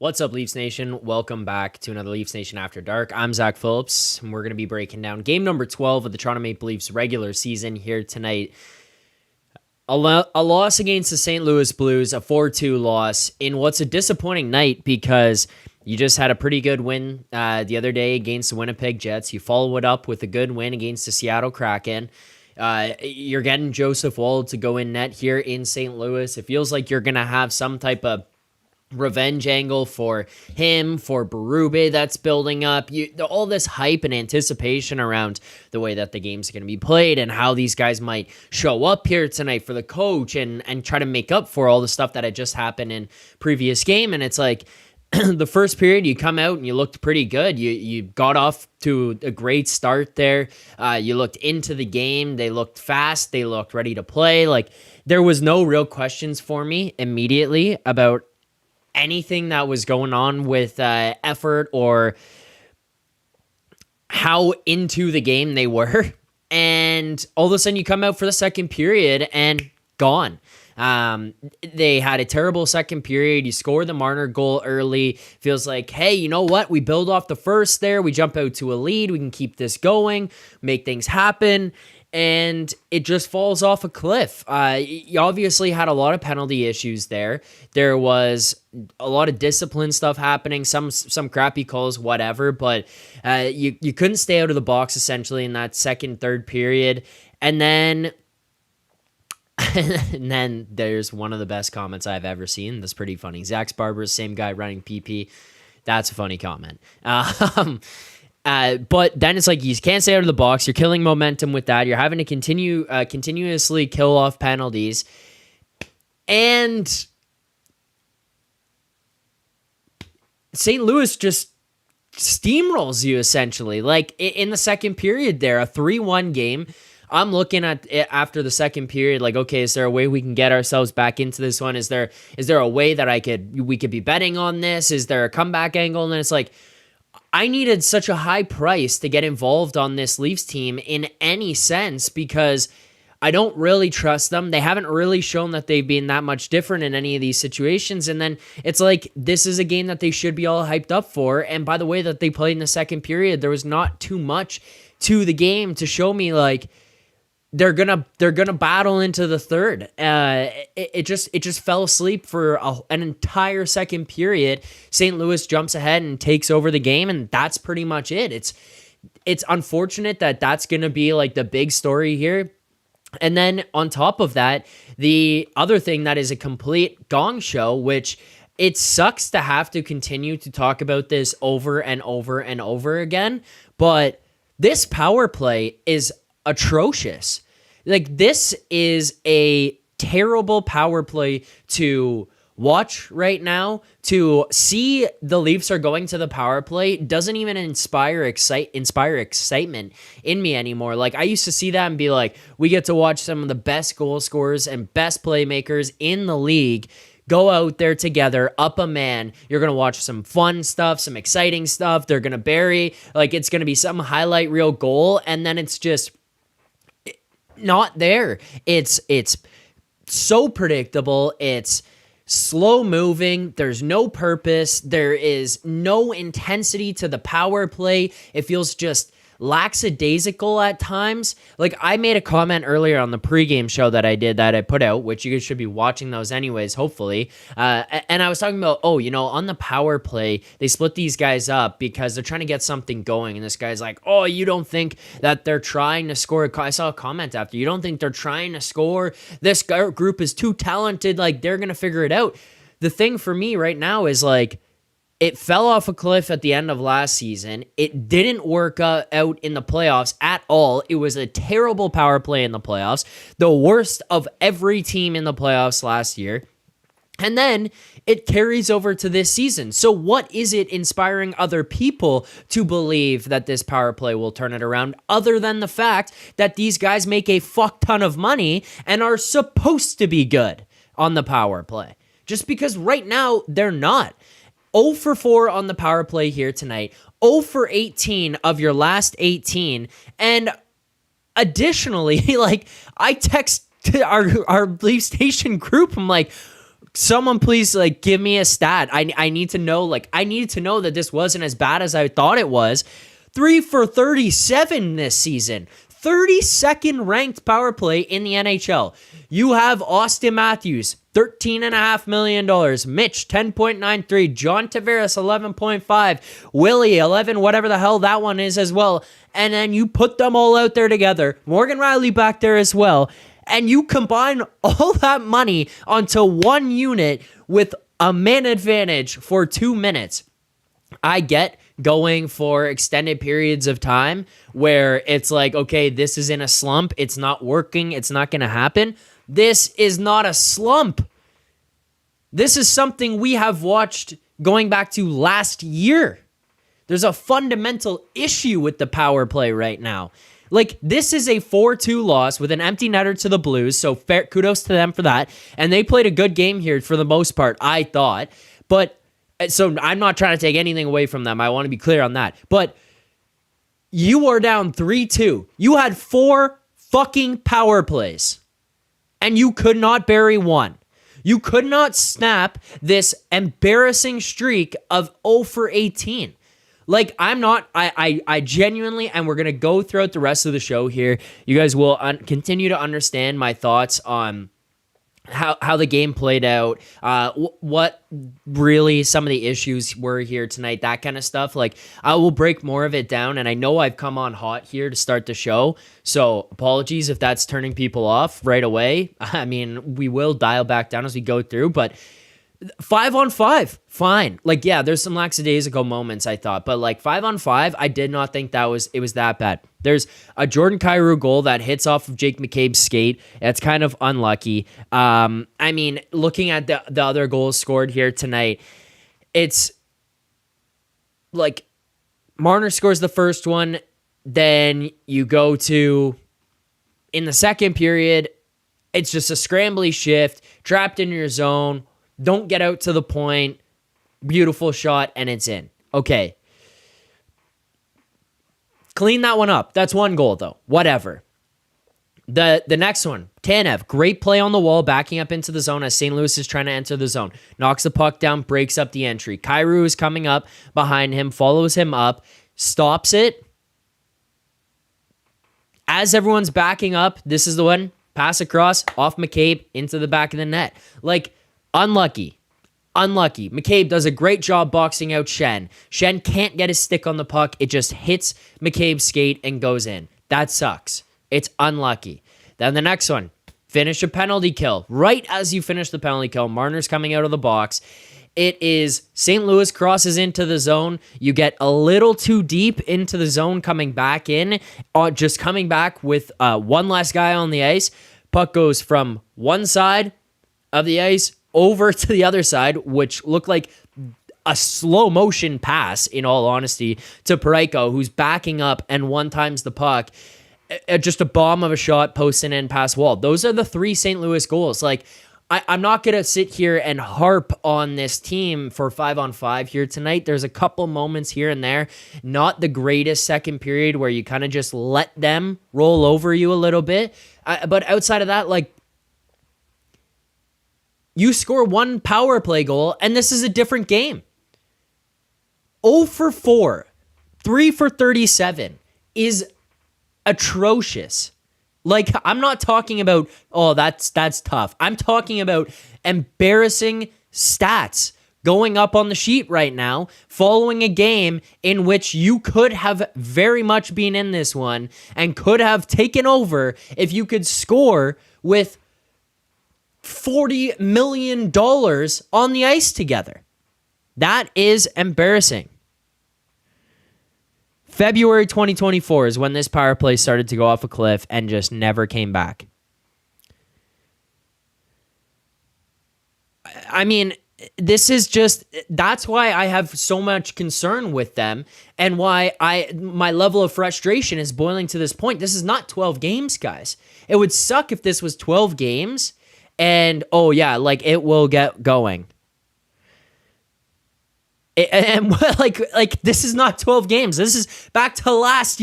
What's up, Leafs Nation? Welcome back to another Leafs Nation After Dark. I'm Zack Phillips, and we're going to be breaking down game number 12 of the Toronto Maple Leafs regular season here tonight. A loss against the St. Louis Blues, a 4-2 loss in what's a disappointing night because you just had a pretty good win the other day against the Winnipeg Jets. You follow it up with a good win against the Seattle Kraken. You're getting Joseph Woll to go in net here in St. Louis. It feels like you're going to have some type of revenge angle for him, for Berube that's building up. All this hype and anticipation around the way that the game's going to be played and how these guys might show up here tonight for the coach and try to make up for all the stuff that had just happened in previous game. And it's like the first period, you come out and you looked pretty good. You got off to a great start there. You looked into the game. They looked fast. They looked ready to play. Like, there was no real questions for me immediately about anything that was going on with effort or how into the game they were. And all of a sudden you come out for the second period and gone. They had a terrible second period. You score the Marner goal early. Feels like, hey, you know what? We build off the first there. We jump out to a lead. We can keep this going, make things happen. And it just falls off a cliff. You obviously had a lot of penalty issues there. There was a lot of discipline stuff happening, some crappy calls, whatever. But you couldn't stay out of the box essentially in that second, third period. And then there's one of the best comments I've ever seen. That's pretty funny. Zach's Barber, same guy running PP. That's a funny comment. But then it's like you can't stay out of the box. You're killing momentum with that. You're having to continuously kill off penalties. And St. Louis just steamrolls you essentially. Like in the second period there, a 3-1 game. I'm looking at it after the second period, like, okay, is there a way we can get ourselves back into this one? Is there a way that we could be betting on this? Is there a comeback angle? And then it's like, I needed such a high price to get involved on this Leafs team in any sense because I don't really trust them. They haven't really shown that they've been that much different in any of these situations. And then it's like, this is a game that they should be all hyped up for. And by the way that they played in the second period, there was not too much to the game to show me like they're gonna battle into the third. It just fell asleep for an entire second period. St. Louis jumps ahead and takes over the game, and that's pretty much it. It's unfortunate that that's gonna be like the big story here. And then on top of that, the other thing that is a complete gong show, which it sucks to have to continue to talk about this over and over and over again, but this power play is atrocious. Like, this is a terrible power play to watch right now. To see the Leafs are going to the power play doesn't even inspire excitement in me anymore. Like, I used to see that and be like, we get to watch some of the best goal scorers and best playmakers in the league go out there together, up a man. You're going to watch some fun stuff, some exciting stuff. They're going to bury, like, it's going to be some highlight reel goal, and then it's just not there. It's so predictable. It's slow moving. There's no purpose. There is no intensity to the power play. It feels just lackadaisical at times. Like, I made a comment earlier on the pregame show that I put out, which you guys should be watching those anyways, hopefully. And I was talking about, on the power play, they split these guys up because they're trying to get something going. And this guy's like, oh, you don't think that they're trying to score? I saw a comment after, you don't think they're trying to score? This group is too talented. Like, they're going to figure it out. The thing for me right now is like, it fell off a cliff at the end of last season. It didn't work out in the playoffs at all. It was a terrible power play in the playoffs, the worst of every team in the playoffs last year. And then it carries over to this season. So what is it inspiring other people to believe that this power play will turn it around, other than the fact that these guys make a fuck ton of money and are supposed to be good on the power play? Just because right now they're not. 0 for 4 on the power play here tonight. 0 for 18 of your last 18. And additionally, like, I text to our Leaf Station group, I'm like, someone please like give me a stat. I need to know, like, I need to know that this wasn't as bad as I thought it was. 3 for 37 this season. 32nd ranked power play in the NHL. You have Austin Matthews, $13.5 million. Mitch, 10.93. John Tavares, 11.5. Willie, 11, whatever the hell that one is as well. And then you put them all out there together. Morgan Riley back there as well. And you combine all that money onto one unit with a man advantage for 2 minutes. I get going for extended periods of time where it's like, okay, this is in a slump. It's not working. It's not going to happen. This is not a slump. This is something we have watched going back to last year. There's a fundamental issue with the power play right now. Like, this is a 4-2 loss with an empty netter to the Blues, so fair, kudos to them for that. And they played a good game here for the most part, I thought. But, so I'm not trying to take anything away from them. I want to be clear on that. But you are down 3-2. You had 4 fucking power plays, and you could not bury one. You could not snap this embarrassing streak of 0 for 18. Like, I genuinely, and we're going to go throughout the rest of the show here. You guys will continue to understand my thoughts on how the game played out, what really some of the issues were here tonight, that kind of stuff. Like, I will break more of it down, and I know I've come on hot here to start the show, so apologies if that's turning people off right away. I mean, we will dial back down as we go through, but 5-on-5, fine. Like, yeah, there's some lackadaisical moments, I thought, but like 5-on-5, I did not think it was that bad. There's a Jordan Kyrou goal that hits off of Jake McCabe's skate. That's kind of unlucky. I mean, looking at the other goals scored here tonight, it's like Marner scores the first one, then you go to, in the second period, it's just a scrambly shift, trapped in your zone, don't get out to the point, beautiful shot, and it's in. Okay. Clean that one up. That's one goal, though. Whatever. The next one, Tanev, great play on the wall, backing up into the zone as St. Louis is trying to enter the zone. Knocks the puck down, breaks up the entry. Kyrou is coming up behind him, follows him up, stops it. As everyone's backing up, this is the one, pass across, off McCabe, into the back of the net. Like, unlucky. McCabe does a great job boxing out Schenn. Schenn can't get his stick on the puck. It just hits McCabe's skate and goes in. That sucks. It's unlucky. Then the next one, finish a penalty kill. Right as you finish the penalty kill, Marner's coming out of the box. It is St. Louis crosses into the zone. You get a little too deep into the zone coming back in. Just coming back with one less guy on the ice. Puck goes from one side of the ice over to the other side, which looked like a slow motion pass, in all honesty, to Parayko, who's backing up and one times the puck. Just a bomb of a shot, posting in past wall. Those are the 3 St. Louis goals. Like, I'm not going to sit here and harp on this team for 5-on-5 here tonight. There's a couple moments here and there. Not the greatest second period where you kind of just let them roll over you a little bit. But outside of that, like, you score one power play goal, and this is a different game. 0 for 4, 3 for 37 is atrocious. Like, I'm not talking about, oh, that's tough. I'm talking about embarrassing stats going up on the sheet right now, following a game in which you could have very much been in this one and could have taken over if you could score with $40 million on the ice together. That is embarrassing. February 2024 is when this power play started to go off a cliff and just never came back. I mean, this is just, that's why I have so much concern with them and why my level of frustration is boiling to this point. This is not 12 games, guys. It would suck if this was 12 games and, oh yeah, like it will get going. And like this is not 12 games. This is back to last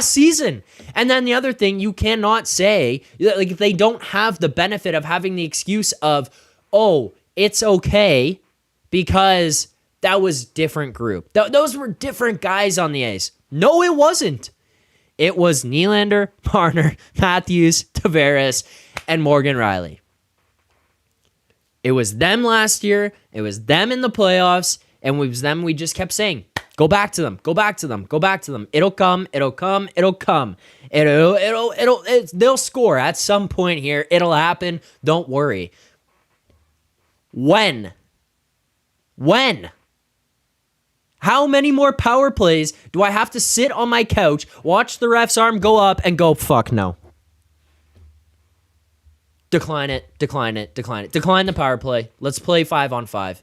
season. And then the other thing, you cannot say, like, if they don't have the benefit of having the excuse of, oh, it's okay because that was different group. Those were different guys on the ice. No, it wasn't. It was Nylander, Marner, Matthews, Tavares, and Morgan Rielly. It was them last year. It was them in the playoffs. And it was them we just kept saying, go back to them, go back to them, go back to them. It'll come, it'll come, it'll come. They'll score at some point here. It'll happen. Don't worry. When? How many more power plays do I have to sit on my couch, watch the ref's arm go up, and go, fuck no? Decline it. Decline the power play. Let's play 5-on-5.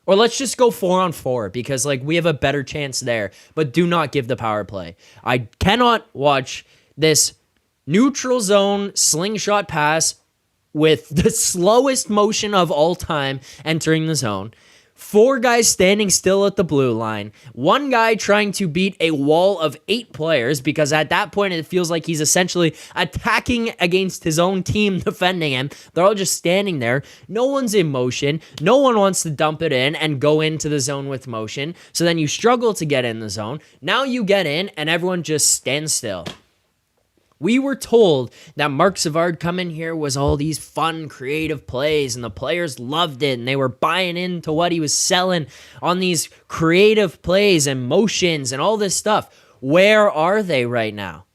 Or let's just go 4-on-4 because, we have a better chance there. But do not give the power play. I cannot watch this neutral zone slingshot pass with the slowest motion of all time entering the zone. 4 guys standing still at the blue line. 1 guy trying to beat a wall of 8 players because at that point it feels like he's essentially attacking against his own team defending him. They're all just standing there. No one's in motion. No one wants to dump it in and go into the zone with motion. So then you struggle to get in the zone. Now you get in and everyone just stands still. We were told that Marc Savard coming here was all these fun, creative plays, and the players loved it, and they were buying into what he was selling on these creative plays and motions and all this stuff. Where are they right now?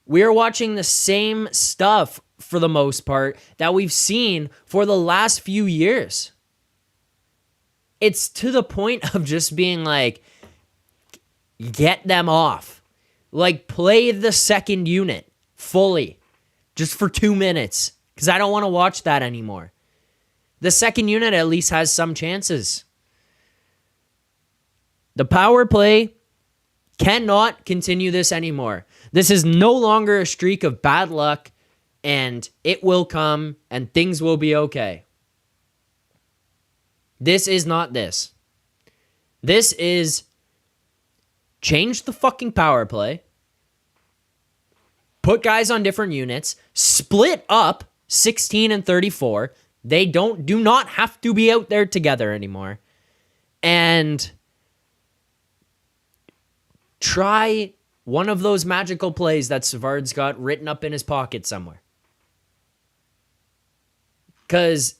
We are watching the same stuff, for the most part, that we've seen for the last few years. It's to the point of just being get them off. Play the second unit. Fully, just for 2 minutes, because I don't want to watch that anymore. The second unit at least has some chances. The power play cannot continue this anymore. This is no longer a streak of bad luck, and it will come, and things will be okay. This is not this. This is change the fucking power play. Put guys on different units, split up 16 and 34. They do not have to be out there together anymore. And try one of those magical plays that Savard's got written up in his pocket somewhere. Because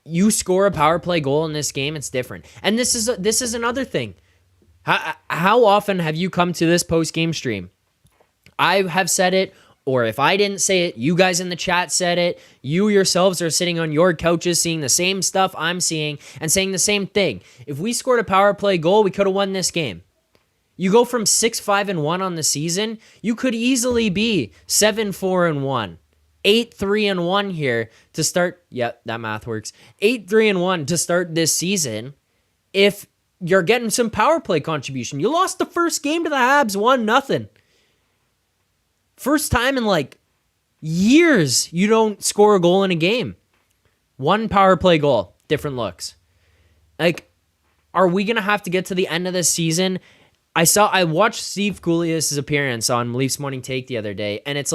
you score a power play goal in this game, it's different. And this is another thing. How often have you come to this post-game stream? I have said it, or if I didn't say it, you guys in the chat said it. You yourselves are sitting on your couches seeing the same stuff I'm seeing and saying the same thing. If we scored a power play goal, we could have won this game. You go from 6-5-1 on the season, you could easily be 7-4-1, 8-3-1 here to start. Yep, that math works. 8-3-1 to start this season. If you're getting some power play contribution, you lost the first game to the Habs 1-0. First time in years you don't score a goal in a game. 1 power play goal, different looks. Are we going to have to get to the end of this season? I watched Steve Coolius' appearance on Leafs Morning Take the other day, and it's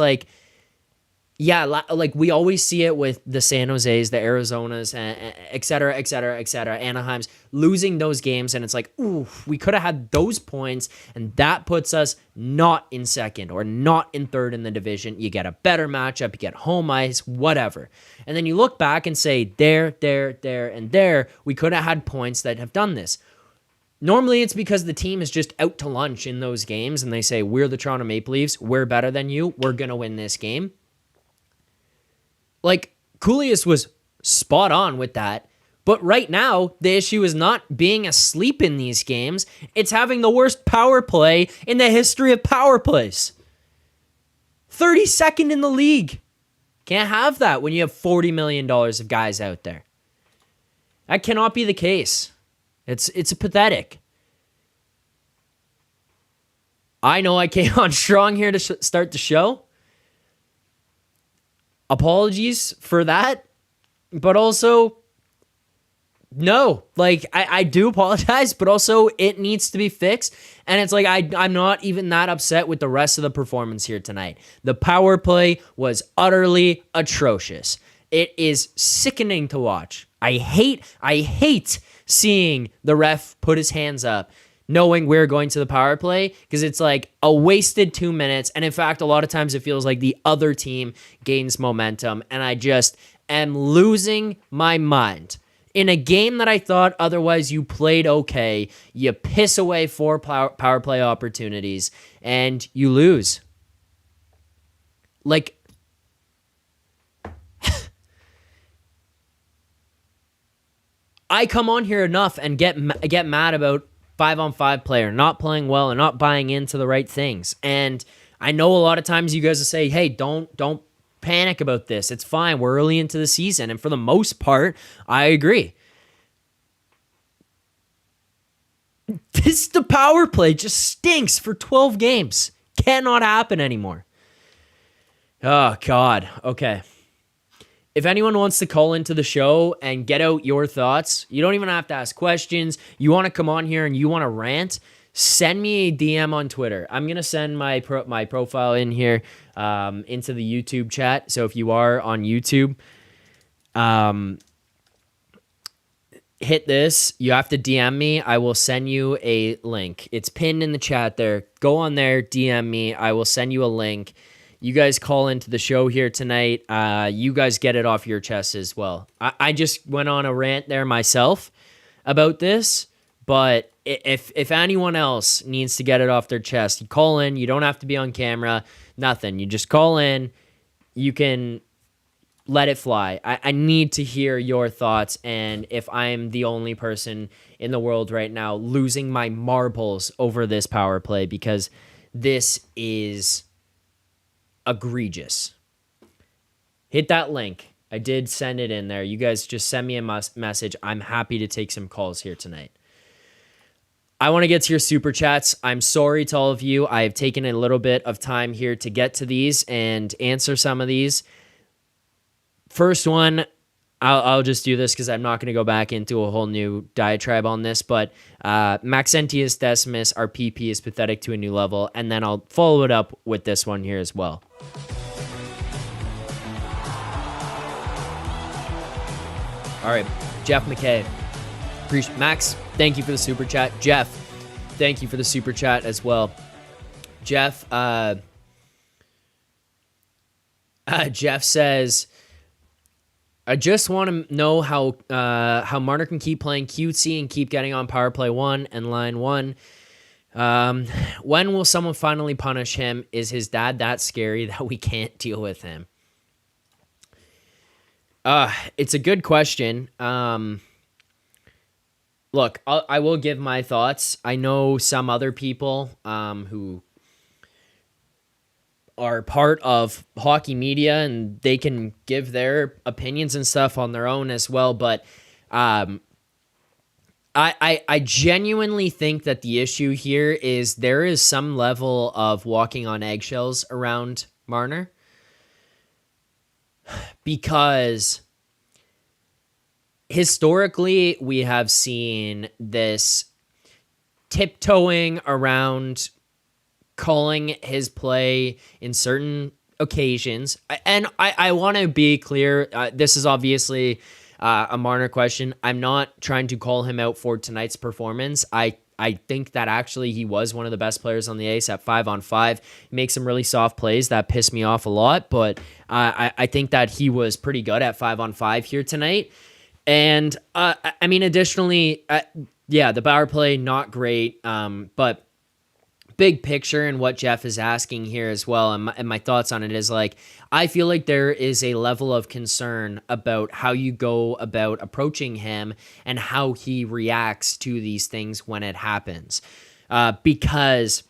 we always see it with the San Jose's, the Arizonas, et cetera, Anaheims, losing those games, and it's ooh, we could have had those points, and that puts us not in second or not in third in the division. You get a better matchup, you get home ice, whatever. And then you look back and say, there, and there, we could have had points that have done this. Normally, it's because the team is just out to lunch in those games, and they say, we're the Toronto Maple Leafs, we're better than you, we're going to win this game. Coolius was spot on with that. But right now, the issue is not being asleep in these games. It's having the worst power play in the history of power plays. 32nd in the league. Can't have that when you have $40 million of guys out there. That cannot be the case. It's pathetic. I know I came on strong here to start the show. Apologies for that, but also, no. I do apologize, but also it needs to be fixed, and it's I'm not even that upset with the rest of the performance here tonight. The power play was utterly atrocious. It is sickening to watch. I hate seeing the ref put his hands up knowing we're going to the power play, because it's like a wasted 2 minutes. And in fact, a lot of times it feels like the other team gains momentum, and I just am losing my mind. In a game that I thought otherwise you played okay, you piss away 4 power play opportunities and you lose. Like, I come on here enough and get mad about 5-on-5 player not playing well and not buying into the right things. And I know a lot of times you guys will say, hey, don't panic about this. It's fine. We're early into the season. And for the most part, I agree. The power play just stinks for 12 games. Cannot happen anymore. Oh, God. Okay. If anyone wants to call into the show and get out your thoughts, you don't even have to ask questions. You want to come on here and you want to rant, send me a DM on Twitter. I'm going to send my profile in here into the YouTube chat. So if you are on YouTube, hit this. You have to DM me. I will send you a link. It's pinned in the chat there. Go on there, DM me. I will send you a link. You guys call into the show here tonight. You guys get it off your chest as well. I just went on a rant there myself about this, but if anyone else needs to get it off their chest, you call in. You don't have to be on camera, nothing. You just call in. You can let it fly. I need to hear your thoughts, and if I'm the only person in the world right now losing my marbles over this power play, because this is egregious. Hit that link. I did send it in there. You guys just send me a message. I'm happy to take some calls here tonight. I want to get to your super chats. I'm sorry to all of you. I have taken a little bit of time here to get to these and answer some of these. First one, I'll just do this because I'm not going to go back into a whole new diatribe on this, but Maxentius Decimus, our PP is pathetic to a new level, and then I'll follow it up with this one here as well. All right, Jeff McKay. Max, thank you for the super chat. Jeff, thank you for the super chat as well. Jeff, Jeff says, I just want to know how Marner can keep playing cutesy and keep getting on power play 1 and line 1. When will someone finally punish him? Is his dad that scary that we can't deal with him? It's a good question. Look, I will give my thoughts. I know some other people who are part of hockey media, and they can give their opinions and stuff on their own as well. But I genuinely think that the issue here is there is some level of walking on eggshells around Marner, because historically we have seen this tiptoeing around calling his play in certain occasions. And I want to be clear. This is obviously a Marner question. I'm not trying to call him out for tonight's performance. I think that actually he was one of the best players on the ice at 5-on-5. He makes some really soft plays that piss me off a lot, but I think that he was pretty good at 5-on-5 here tonight. And I mean, additionally, the power play, not great, but big picture and what Jeff is asking here as well, and my thoughts on it is, like, I feel like there is a level of concern about how you go about approaching him and how he reacts to these things when it happens, because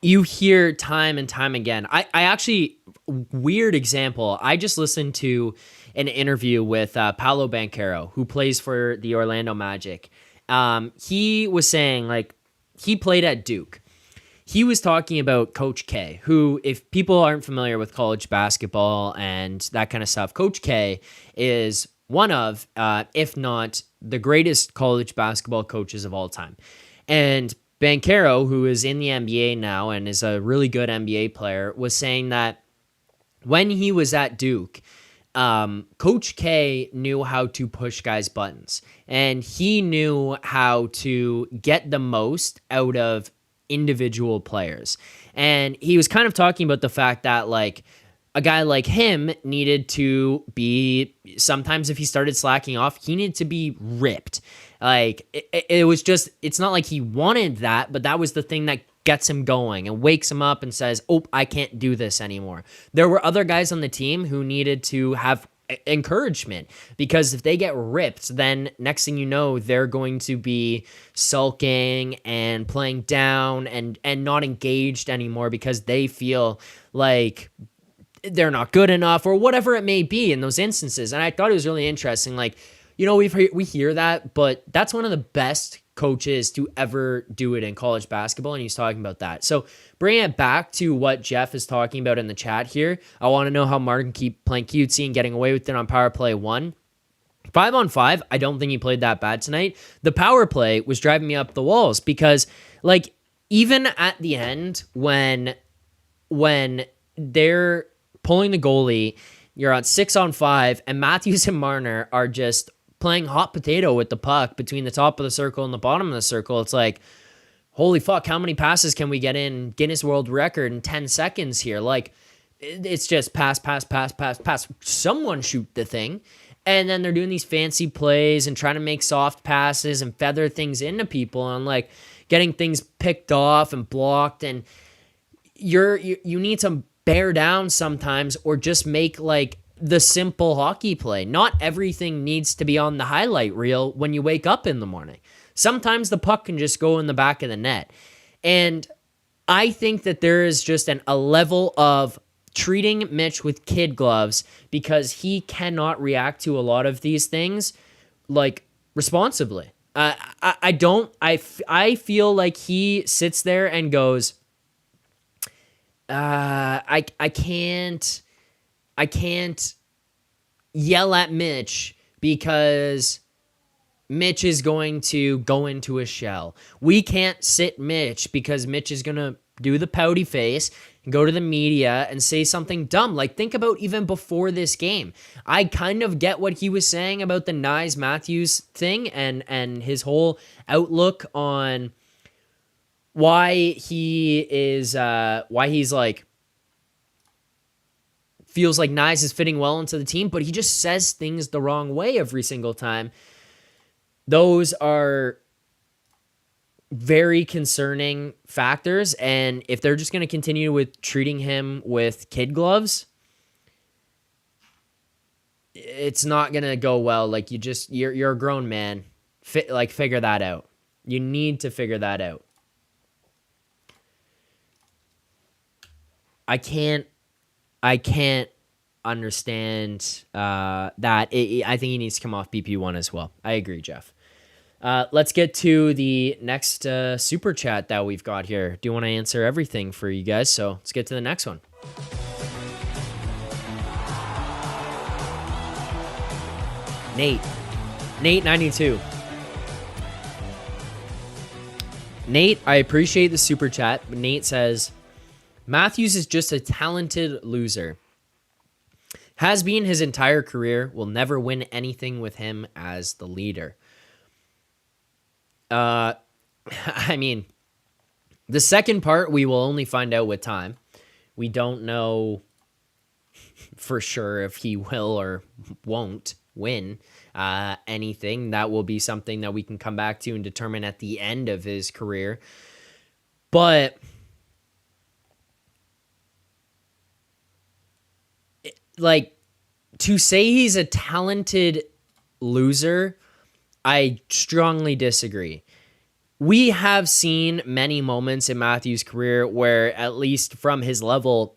you hear time and time again. I actually, weird example, I just listened to an interview with Paolo Banchero, who plays for the Orlando Magic. He was saying, like, he played at Duke. He was talking about Coach K, who, if people aren't familiar with college basketball and that kind of stuff, Coach K is one of, if not the greatest college basketball coaches of all time. And Banchero, who is in the NBA now and is a really good NBA player, was saying that when he was at Duke, Coach K knew how to push guys' buttons, and he knew how to get the most out of individual players. And he was kind of talking about the fact that, like, a guy like him needed to be, sometimes if he started slacking off, he needed to be ripped. Like, it was just, it's not like he wanted that, but that was the thing that gets him going and wakes him up and says, oh, I can't do this anymore. There were other guys on the team who needed to have encouragement, because if they get ripped, then next thing you know, they're going to be sulking and playing down and not engaged anymore because they feel like they're not good enough or whatever it may be in those instances. And I thought it was really interesting. Like, you know, we hear that, but that's one of the best coaches to ever do it in college basketball, and he's talking about that. So bringing it back to what Jeff is talking about in the chat here, I want to know how Martin keep playing cutesy and getting away with it on power play 1. 5-on-5, I don't think he played that bad tonight. The power play was driving me up the walls because, like, even at the end when they're pulling the goalie, you're on 6-on-5, and Matthews and Marner are just playing hot potato with the puck between the top of the circle and the bottom of the circle. It's like, holy fuck, how many passes can we get in Guinness World Record in 10 seconds here? Like, it's just pass. Someone shoot the thing. And then they're doing these fancy plays and trying to make soft passes and feather things into people and, like, getting things picked off and blocked. And you need to bear down sometimes, or just make, like, the simple hockey play. Not everything needs to be on the highlight reel when you wake up in the morning. Sometimes the puck can just go in the back of the net. And I think that there is just a level of treating Mitch with kid gloves, because he cannot react to a lot of these things, like, responsibly. I feel like he sits there and goes, I can't yell at Mitch because Mitch is going to go into a shell. We can't sit Mitch because Mitch is going to do the pouty face and go to the media and say something dumb. Like, think about even before this game. I kind of get what he was saying about the Nyes Matthews thing and his whole outlook on why he's like, feels like Nyes is fitting well into the team, but he just says things the wrong way every single time. Those are very concerning factors, and if they're just going to continue with treating him with kid gloves, it's not going to go well. Like, you're a grown man. Figure that out. You need to figure that out. I can't understand that. I think he needs to come off BP1 as well. I agree, Jeff. Let's get to the next super chat that we've got here. Do want to answer everything for you guys, so let's get to the next one. Nate 92. Nate, I appreciate the super chat, but Nate says, Matthews is just a talented loser. Has been his entire career, will never win anything with him as the leader. I mean, the second part we will only find out with time. We don't know for sure if he will or won't win anything. That will be something that we can come back to and determine at the end of his career. But like, to say he's a talented loser, I strongly disagree. We have seen many moments in Matthews' career where, at least from his level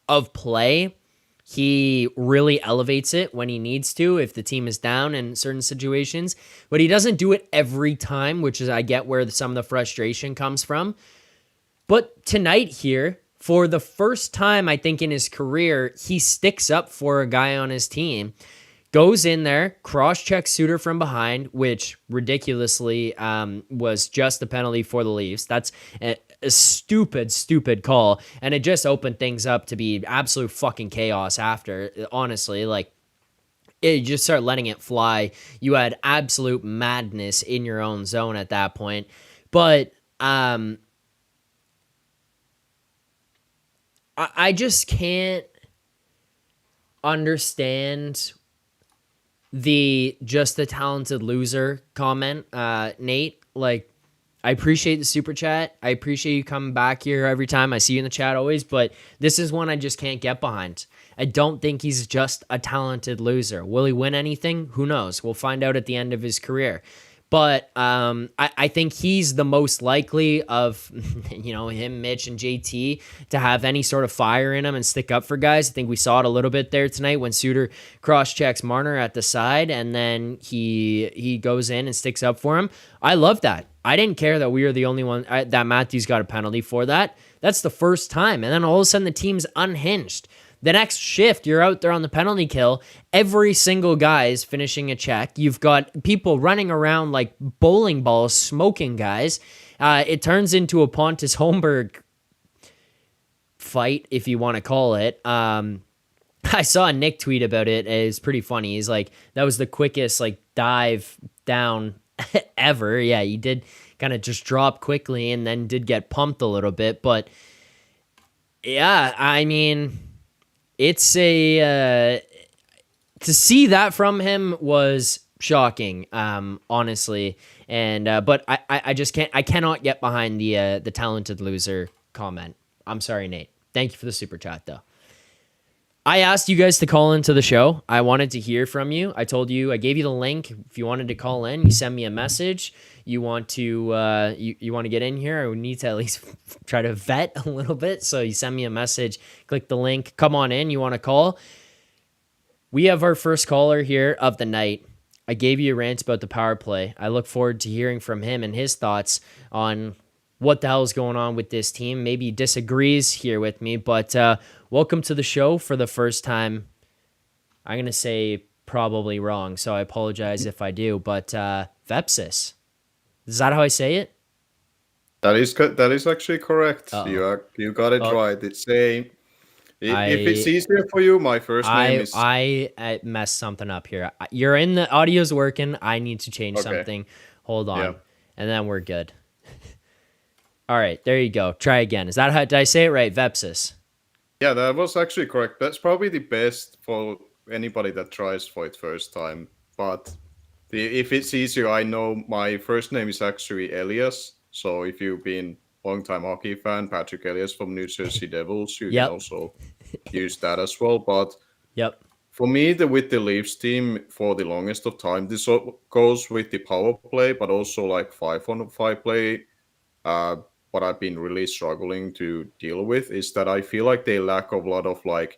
of play, he really elevates it when he needs to, if the team is down in certain situations. But he doesn't do it every time, which is, I get where some of the frustration comes from. But tonight here, for the first time, I think, in his career, he sticks up for a guy on his team, goes in there, cross-checks Suter from behind, which ridiculously was just a penalty for the Leafs. That's a stupid call, and it just opened things up to be absolute fucking chaos after. Honestly, like, you just start letting it fly. You had absolute madness in your own zone at that point. But I just can't understand the just the talented loser comment, Nate. Like, I appreciate the super chat. I appreciate you coming back here every time. I see you in the chat always, but this is one I just can't get behind. I don't think he's just a talented loser. Will he win anything? Who knows? We'll find out at the end of his career. But I think he's the most likely of, him, Mitch, and JT to have any sort of fire in him and stick up for guys. I think we saw it a little bit there tonight when Suter cross-checks Marner at the side, and then he goes in and sticks up for him. I love that. I didn't care that we were the only one that Matthews got a penalty for that. That's the first time. And then all of a sudden the team's unhinged. The next shift, you're out there on the penalty kill. Every single guy is finishing a check. You've got people running around like bowling balls, smoking guys. It turns into a Pontus Holmberg fight, if you want to call it. I saw a Nick tweet about it. It's pretty funny. He's like, that was the quickest like dive down ever. Yeah, he did kind of just drop quickly and then did get pumped a little bit. But yeah, I mean, it's to see that from him was shocking, honestly. And but I just cannot get behind the talented loser comment. I'm sorry, Nate. Thank you for the super chat, though. I asked you guys to call into the show. I wanted to hear from you. I told you, I gave you the link. If you wanted to call in, you send me a message. You want to you want to get in here, I would need to at least try to vet a little bit. So you send me a message, click the link, come on in. You want to call? We have our first caller here of the night. I gave you a rant about the power play. I look forward to hearing from him and his thoughts on what the hell is going on with this team. Maybe he disagrees here with me, but welcome to the show for the first time. I'm going to say probably wrong, so I apologize if I do, but Vepsis. Is that how I say it? That is actually correct. You got it right. It's a if it's easier for you, my first name is. I messed something up here. You're in the audio's working. I need to change something. Hold on, and then we're good. All right, there you go. Try again. Is that how did I say it right, Vepsis? Yeah, that was actually correct. That's probably the best for anybody that tries for it first time. But if it's easier, I know my first name is actually Elias. So if you've been long-time hockey fan, Patrick Elias from New Jersey Devils, you can also use that as well. But for me, with the Leafs team for the longest of time, this goes with the power play, but also like 5-on-5 play. What I've been really struggling to deal with is that I feel like they lack a lot of like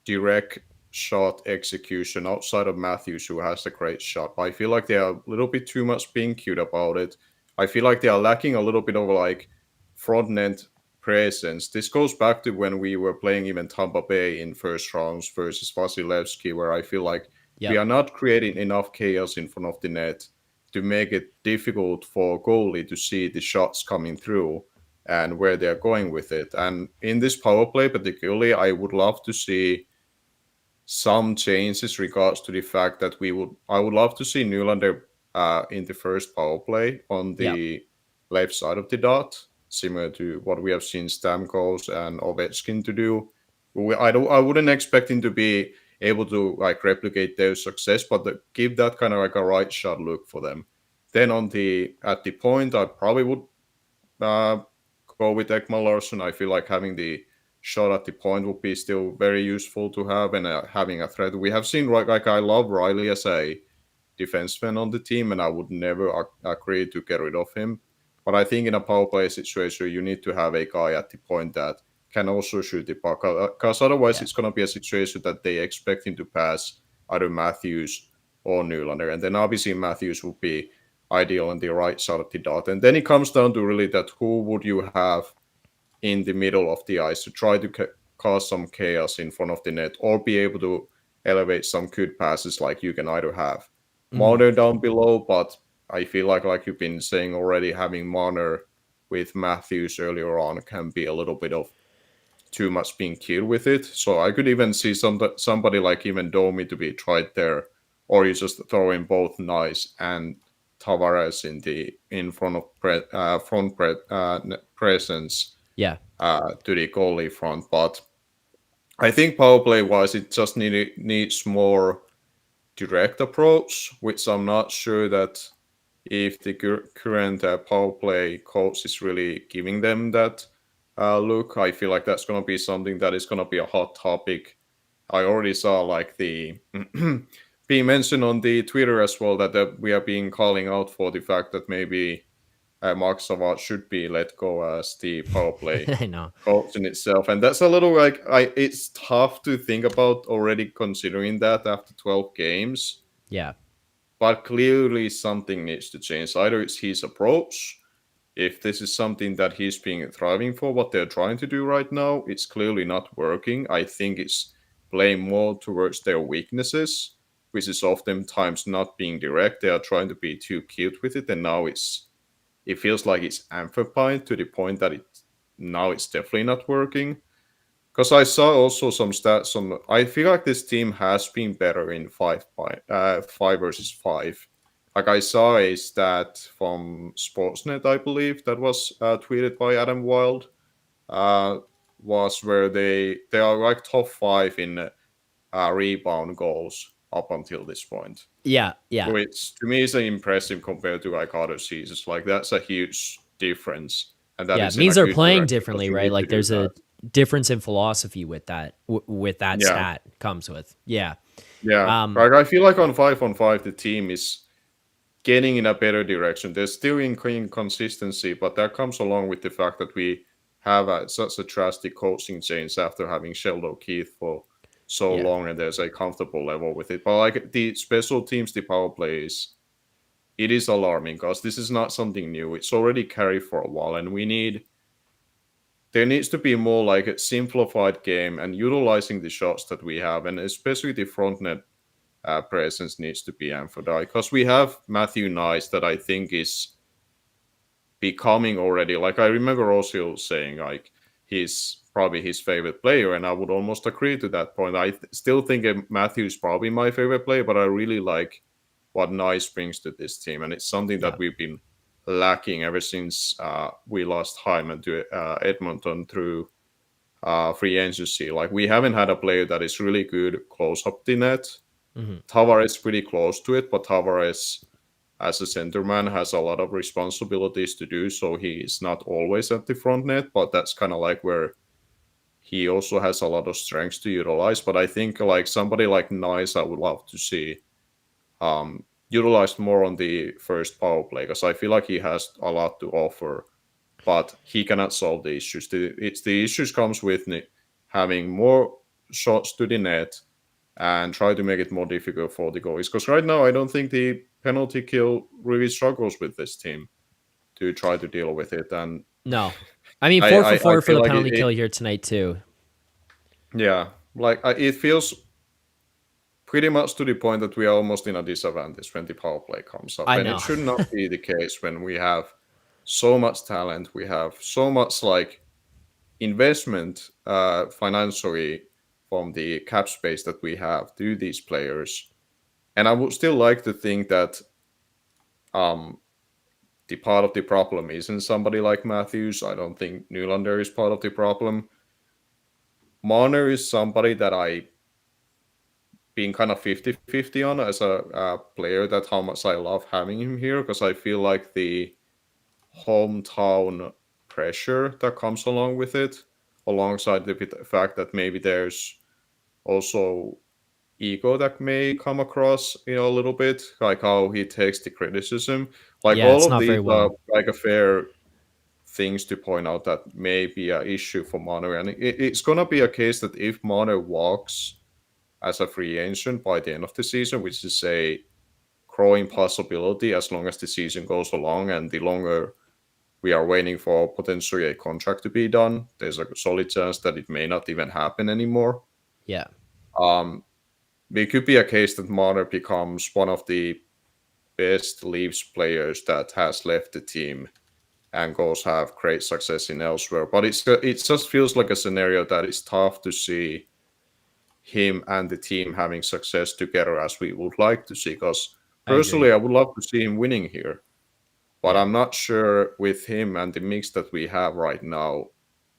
direct shot execution outside of Matthews, who has a great shot. But I feel like they are a little bit too much being cute about it. I feel like they are lacking a little bit of like front end presence. This goes back to when we were playing even Tampa Bay in first rounds versus Vasilevsky, where I feel like we are not creating enough chaos in front of the net to make it difficult for goalie to see the shots coming through and where they're going with it. And in this power play particularly, I would love to see some changes regards to the fact that I would love to see Nylander in the first power play on the left side of the dot, similar to what we have seen Stamkos and Ovechkin to do. I wouldn't expect him to be able to like replicate their success, but give that kind of like a right shot look for them. Then at the point, I probably would go with Ekman Larsson. I feel like having the shot at the point would be still very useful to have, and having a threat. We have seen like I love Riley as a defenseman on the team, and I would never agree to get rid of him. But I think in a power play situation, you need to have a guy at the point that can also shoot the puck, because otherwise it's going to be a situation that they expect him to pass either Matthews or Nylander, and then obviously Matthews would be ideal on the right side of the dot. And then it comes down to really that who would you have in the middle of the ice to try to cause some chaos in front of the net, or be able to elevate some good passes. Like you can either have Marner down below, but I feel like you've been saying already, having Marner with Matthews earlier on can be a little bit of too much being killed with it. So I could even see somebody like even Domi to be tried there, or you just throw in both Nice and Tavares in front of presence Yeah. to the goalie front. But I think power play wise, it just needs more direct approach, which I'm not sure that if the current power play coach is really giving them that look. I feel like that's going to be something that is going to be a hot topic. I already saw like the being mentioned on the Twitter as well that we are being calling out for the fact that maybe Mark Savard should be let go as the power play I know. coach in itself, and that's a little like it's tough to think about already considering that after 12 games. Yeah. But clearly something needs to change. Either it's his approach, if this is something that he's being thriving for, what they're trying to do right now, it's clearly not working. I think it's playing more towards their weaknesses, which is oftentimes not being direct. They are trying to be too cute with it, and now it feels like it's amplified to the point that it's definitely not working. Because I saw also some stats on. I feel like this team has been better in 5 versus 5. Like I saw a stat from Sportsnet, I believe, that was tweeted by Adam Wild. Uh, was where they are like top 5 in rebound goals up until this point, Yeah. Yeah. which to me is impressive compared to like other seasons. Like that's a huge difference, and that Yeah. It is in means a they're good playing direction because differently, you right? need to Like do there's that. a difference in philosophy with that, with that Yeah. stat comes with. Yeah. Yeah, Um, like I feel like on 5 the team is getting in a better direction. There's still inconsistency, but that comes along with the fact that we have such a drastic coaching change after having Sheldon Keith for so yeah. long, and there's a comfortable level with it. But like the special teams, the power play it is alarming because this is not something new. It's already carried for a while, and there needs to be more like a simplified game and utilizing the shots that we have, and especially the front net presence needs to be emphasized because we have Matthew Nice that I think is becoming already like I remember also saying like he's probably his favorite player, and I would almost agree to that point. I still think Matthew is probably my favorite player, but I really like what Nice brings to this team, and it's something Yeah. that we've been lacking ever since we lost Hyman to Edmonton through free agency. Like we haven't had a player that is really good close up the net. Hmm. Tavares pretty close to it, but Tavares as a centerman has a lot of responsibilities to do, so he is not always at the front net, but that's kind of like where he also has a lot of strengths to utilize. But I think like somebody like Nice, I would love to see utilized more on the first power play because I feel like he has a lot to offer, but he cannot solve the issues. The issues comes with having more shots to the net and try to make it more difficult for the goalies. Because right now, I don't think the penalty kill really struggles with this team to try to deal with it. And No. I mean, I, 4 for 4 for feel the like penalty kill here tonight too. yeah, like it feels pretty much to the point that we are almost in a disadvantage when the power play comes up. I And it know. should not be the case when we have so much talent, we have so much like investment financially from the cap space that we have to these players. And I would still like to think that um, the part of the problem isn't somebody like Matthews. I don't think Nylander is part of the problem. Marner is somebody that I been kind of 50-50 on as a player, that how much I love having him here because I feel like the hometown pressure that comes along with it, alongside the fact that maybe there's also ego that may come across, a little bit, like how he takes the criticism. Like Yeah, all it's of not these very are well. like a fair things to point out that may be an issue for Manu, and it's gonna be a case that if Manu walks as a free agent by the end of the season, which is a growing possibility as long as the season goes along, and the longer we are waiting for potentially a contract to be done, there's a solid chance that it may not even happen anymore. Yeah. Um, it could be a case that Marner becomes one of the best Leafs players that has left the team and goes have great success in elsewhere. But it just feels like a scenario that is tough to see him and the team having success together as we would like to see. Because I agree. personally, I would love to see him winning here, but Yeah. I'm not sure with him and the mix that we have right now,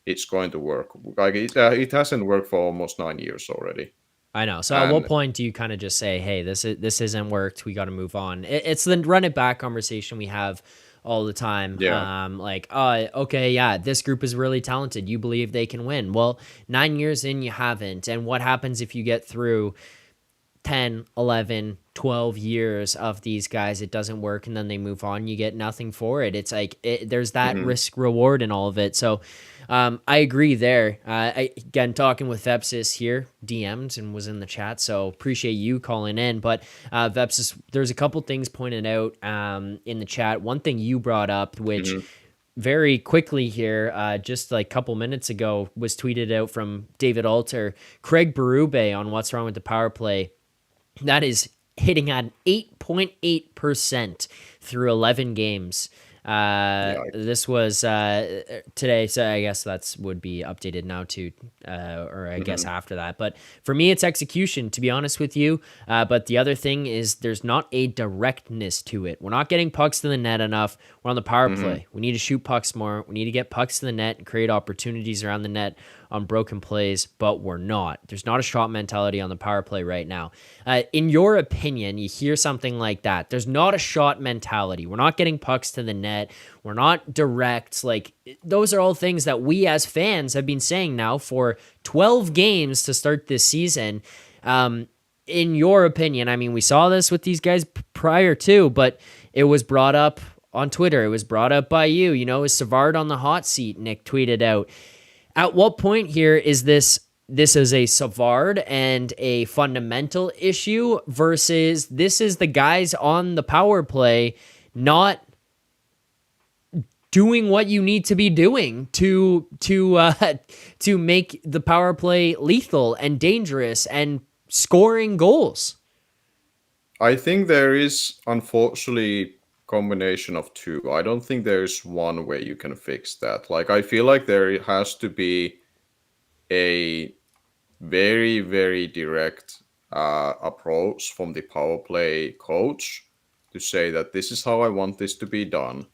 it's going to work. Like it hasn't worked for almost 9 years already, I know. So at what and point do you kind of just say, "Hey, this isn't worked. We got to move on." It's the run it back conversation we have all the time. yeah. Like, okay, yeah, this group is really talented. You believe they can win. Well, 9 years in, you haven't. And what happens if you get through 10, 11, 12 years of these guys, it doesn't work, and then they move on, you get nothing for it. It's like there's that Hmm. risk reward in all of it. So I agree there. Again, talking with Vepsis here, DM'd and was in the chat, so appreciate you calling in. But Vepsis, there's a couple things pointed out in the chat. One thing you brought up, which Hmm. very quickly here, just like a couple minutes ago, was tweeted out from David Alter. Craig Berube on What's Wrong with the Power Play, that is hitting at 8.8% through 11 games. Yeah. This was today, so I guess that's would be updated now too, or I guess Hmm. after that. But for me, it's execution, to be honest with you. But the other thing is there's not a directness to it. We're not getting pucks to the net enough. We're on the power Hmm. play. We need to shoot pucks more. We need to get pucks to the net and create opportunities around the net on broken plays, but we're not. There's not a shot mentality on the power play right now. In your opinion, you hear something like that. There's not a shot mentality. We're not getting pucks to the net. We're not direct. Like, those are all things that we as fans have been saying now for 12 games to start this season. In your opinion, I mean, we saw this with these guys prior to, but it was brought up on Twitter. It was brought up by you. You know, is Savard on the hot seat? Nick tweeted out. At what point here is this is a Savard and a fundamental issue versus this is the guys on the power play not doing what you need to be doing to make the power play lethal and dangerous and scoring goals. I think there is unfortunately combination of two. I don't think there is one way you can fix that. Like I feel like there has to be a very very direct approach from the power play coach to say that this is how I want this to be done,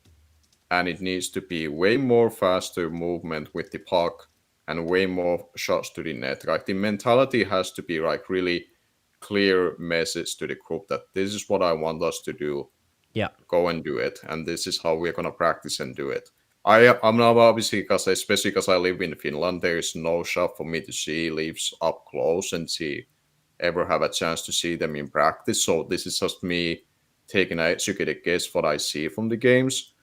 and it needs to be way more faster movement with the puck and way more shots to the net. Like the mentality has to be like really clear message to the group that this is what I want us to do. Yeah. Go and do it, and this is how we're gonna practice and do it. I'm not obviously because especially because I live in Finland, there is no shop for me to see leaves up close and see ever have a chance to see them in practice. So this is just me taking a educated guess what I see from the games.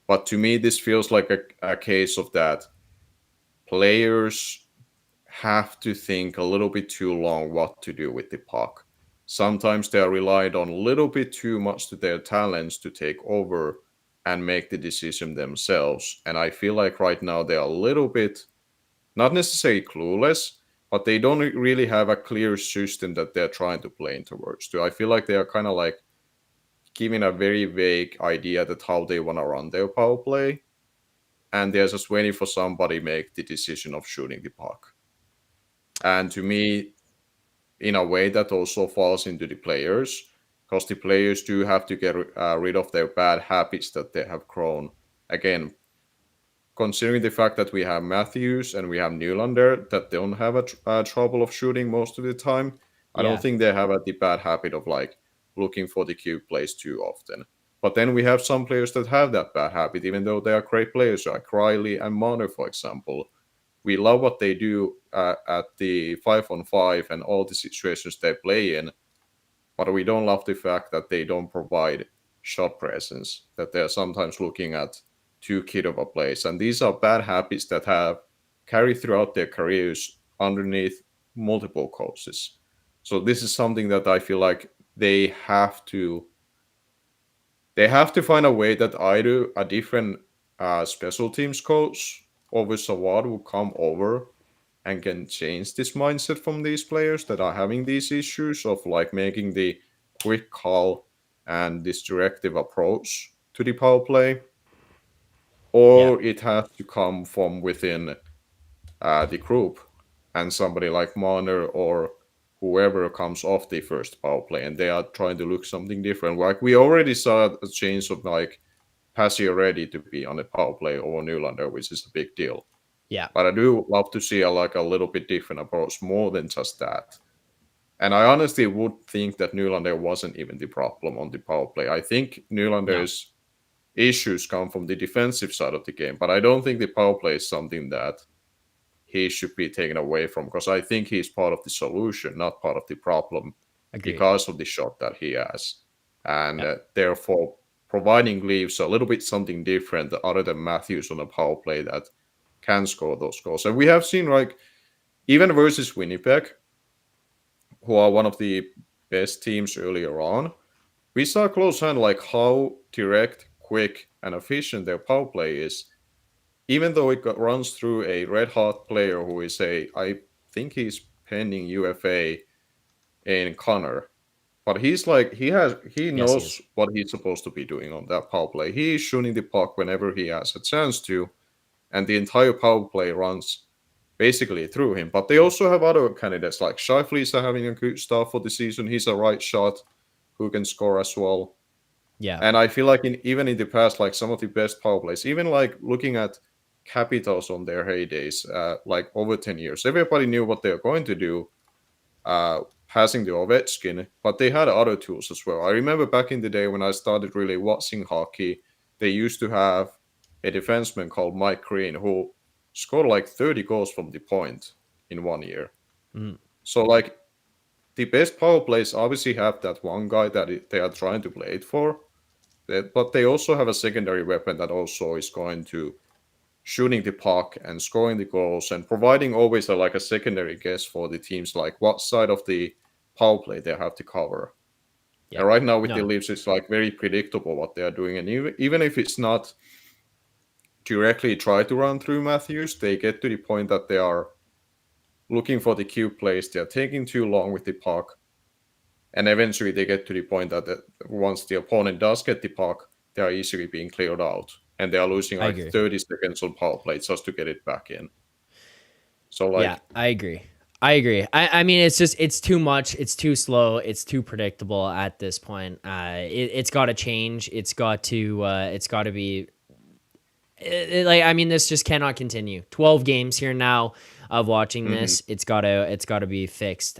But to me, this feels like a case of that players have to think a little bit too long what to do with the puck. Sometimes they are relied on a little bit too much to their talents to take over and make the decision themselves. And I feel like right now they are a little bit, not necessarily clueless, but they don't really have a clear system that they're trying to play towards. So I feel like they are kind of like giving a very vague idea that how they want to run their power play, and they're just waiting for somebody make the decision of shooting the puck. And to me, in a way, that also falls into the players because the players do have to get rid of their bad habits that they have grown. Again, considering the fact that we have Matthews and we have Nylander that don't have a trouble of shooting most of the time, I don't Yeah. think they have the bad habit of like looking for the cube plays too often. But then we have some players that have that bad habit, even though they are great players, like Riley and Marner, for example. We love what they do at the 5-on-5 and all the situations they play in, but we don't love the fact that they don't provide shot presence, that they're sometimes looking at too kid of a place. And these are bad habits that have carried throughout their careers underneath multiple coaches. So this is something that I feel like they have to find a way that either a different special teams coach over Sawad will come over and can change this mindset from these players that are having these issues of like making the quick call and this directive approach to the power play. Yeah. or it has to come from within the group, and somebody like Marner or whoever comes off the first power play, and they are trying to look something different. Like we already saw a change of like Passy ready to be on the power play over Nylander, which is a big deal. Yeah. But I do love to see like a little bit different approach, more than just that. And I honestly would think that Nylander wasn't even the problem on the power play. I think No. Nylander's issues come from the defensive side of the game, but I don't think the power play is something that he should be taken away from, because I think he's part of the solution, not part of the problem, Agreed. because of the shot that he has. And Yep. therefore, providing Leafs a little bit something different other than Matthews on a power play that can score those goals. And we have seen, like, even versus Winnipeg, who are one of the best teams earlier on, we saw close hand like how direct, quick, and efficient their power play is. Even though runs through a red hot player who is I think he's pending UFA in Connor, but he Yes, he knows is. what he's supposed to be doing on that power play. He is shooting the puck whenever he has a chance to, and the entire power play runs basically through him. But they also have other candidates like Scheifele's are having a good start for the season. He's a right shot who can score as well. Yeah. And I feel like even in the past, like some of the best power plays, even like looking at Capitals on their heydays, like over 10 years, everybody knew what they were going to do, passing the Ovechkin, but they had other tools as well. I remember back in the day when I started really watching hockey, they used to have a defenseman called Mike Green who scored like 30 goals from the point in 1 year. Mm. So, like, the best power plays obviously have that one guy that they are trying to play it for, but they also have a secondary weapon that also is going to shooting the puck and scoring the goals and providing always like a secondary guess for the teams, like what side of the power play they have to cover. Yeah. And right now with the No. Leafs, it's like very predictable what they are doing, and even if it's not directly try to run through Matthews, they get to the point that they are looking for the cube plays. They are taking too long with the puck, and eventually they get to the point that once the opponent does get the puck, they are easily being cleared out, and they are losing I like agree. 30 seconds on power play just to get it back in. So Yeah, like, I agree. I agree. I mean, it's too much. It's too slow. It's too predictable at this point. It's got to change. It's got to be like, I mean, this just cannot continue. 12 games here now of watching mhm. this. It's gotta be fixed.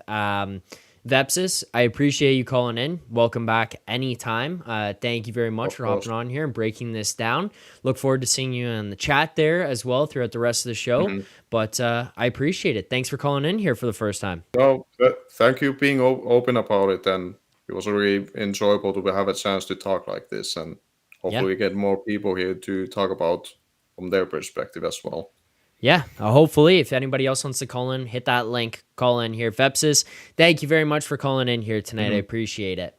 Vepsis, I appreciate you calling in. Welcome back anytime. Thank you very much Of for course. hopping on here and breaking this down. Look forward to seeing you in the chat there as well throughout the rest of the show. Mhm. But I appreciate it. Thanks for calling in here for the first time. No, thank you being open about it, and it was really enjoyable to have a chance to talk like this, and Yeah. hopefully we get more people here to talk about from their perspective as well. Yeah, hopefully, if anybody else wants to call in, hit that link, call in here. Vepsis, thank you very much for calling in here tonight. I Mhm. appreciate it.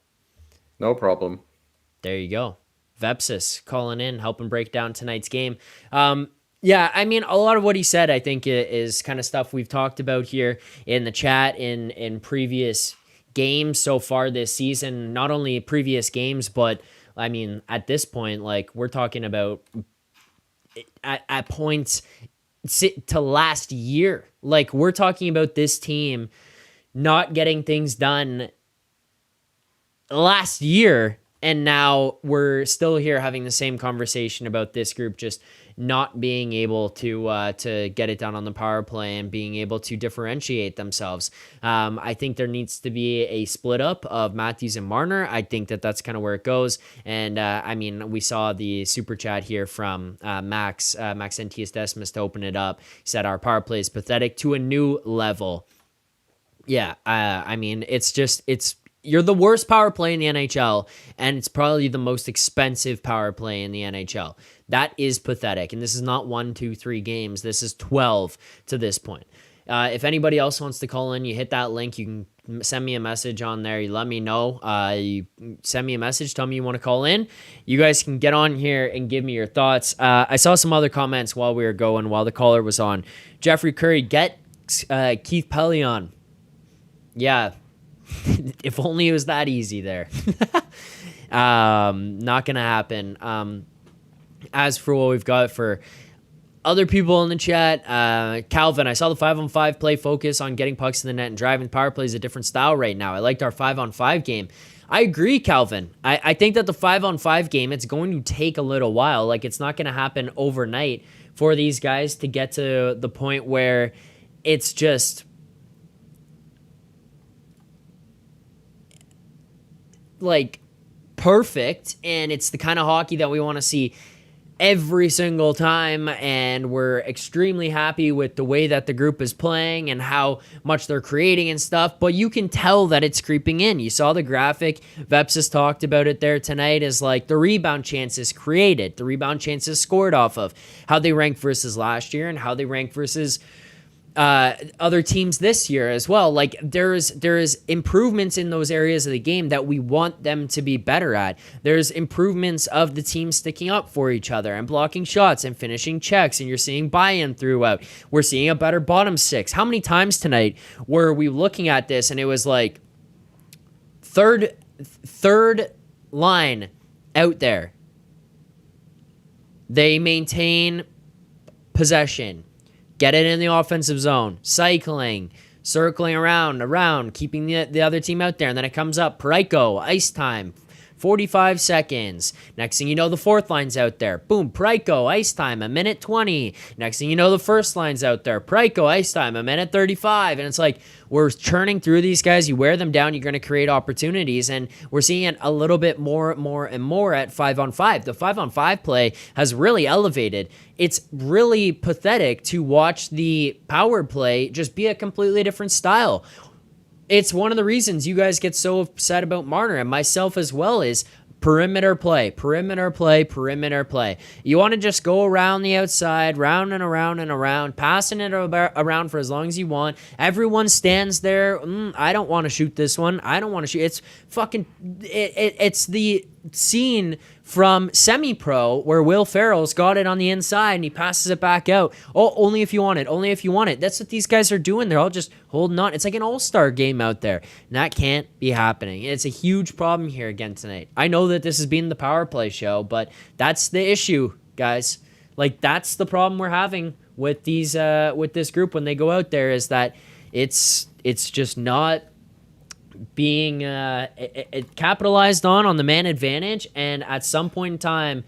No problem. There you go. Vepsis calling in, helping break down tonight's game. Yeah, I mean, a lot of what he said, I think, is kind of stuff we've talked about here in the chat in previous games so far this season. Not only previous games, but I mean, at this point, like we're talking about at points to last year. Like we're talking about this team not getting things done last year, and now we're still here having the same conversation about this group just not being able to get it done on the power play and being able to differentiate themselves. I think there needs to be a split up of Matthews and Marner. I think that's kind of where it goes. And I mean, we saw the super chat here from Max Entius Decimus to open it up. He said our power play is pathetic to a new level. Yeah, I mean, it's you're the worst power play in the NHL, and it's probably the most expensive power play in the NHL. That is pathetic, and this is not 1, 2, 3 games. This is 12 to this point. If anybody else wants to call in, you hit that link. You can send me a message on there. You let me know. You send me a message. Tell me you want to call in. You guys can get on here and give me your thoughts. I saw some other comments while we were going, while the caller was on. Jeffrey Curry, get Keith Pelly on. Yeah, if only it was that easy there. Not gonna happen. As for what we've got for other people in the chat, Calvin, I saw the 5-on-5 play focus on getting pucks to the net and driving. Power play is a different style right now. I liked our 5-on-5 game. I agree, Calvin. I think that the 5-on-5 game, it's going to take a little while. Like, it's not going to happen overnight for these guys to get to the point where it's just like perfect, and it's the kind of hockey that we want to see every single time, and we're extremely happy with the way that the group is playing and how much they're creating and stuff, but you can tell that it's creeping in. You saw the graphic, Veps has talked about it there tonight, is like the rebound chances created, the rebound chances scored off of, how they rank versus last year and how they rank versus other teams this year as well. Like, there's improvements in those areas of the game that we want them to be better at. There's improvements of the team sticking up for each other and blocking shots and finishing checks, and you're seeing buy-in throughout. We're seeing a better bottom six. How many times tonight were we looking at this and it was like third line out there, they maintain possession, get it in the offensive zone, cycling, circling around, keeping the other team out there. And then it comes up, Parayko, ice time, 45 seconds. Next thing you know, the fourth line's out there. Boom, Parayko, ice time, 1:20. Next thing you know, the first line's out there. Parayko, ice time, 1:35. And it's like, we're churning through these guys. You wear them down, you're going to create opportunities. And we're seeing it a little bit more and more at 5-on-5. The 5-on-5 play has really elevated. It's really pathetic to watch the power play just be a completely different style. It's one of the reasons you guys get so upset about Marner, and myself as well, is perimeter play. You want to just go around the outside, round and around, passing it around for as long as you want. Everyone stands there. I don't want to shoot this one. I don't want to shoot. It's fucking, it's the scene from Semi-Pro where Will Ferrell's got it on the inside and he passes it back out. Oh, only if you want it. That's what these guys are doing. They're all just holding on. It's like an all-star game out there, and that can't be happening. It's a huge problem here again tonight. I know that this has been the power play show, but that's the issue, guys. Like, that's the problem we're having with these with this group when they go out there, is that it's just not being capitalized on the man advantage, and at some point in time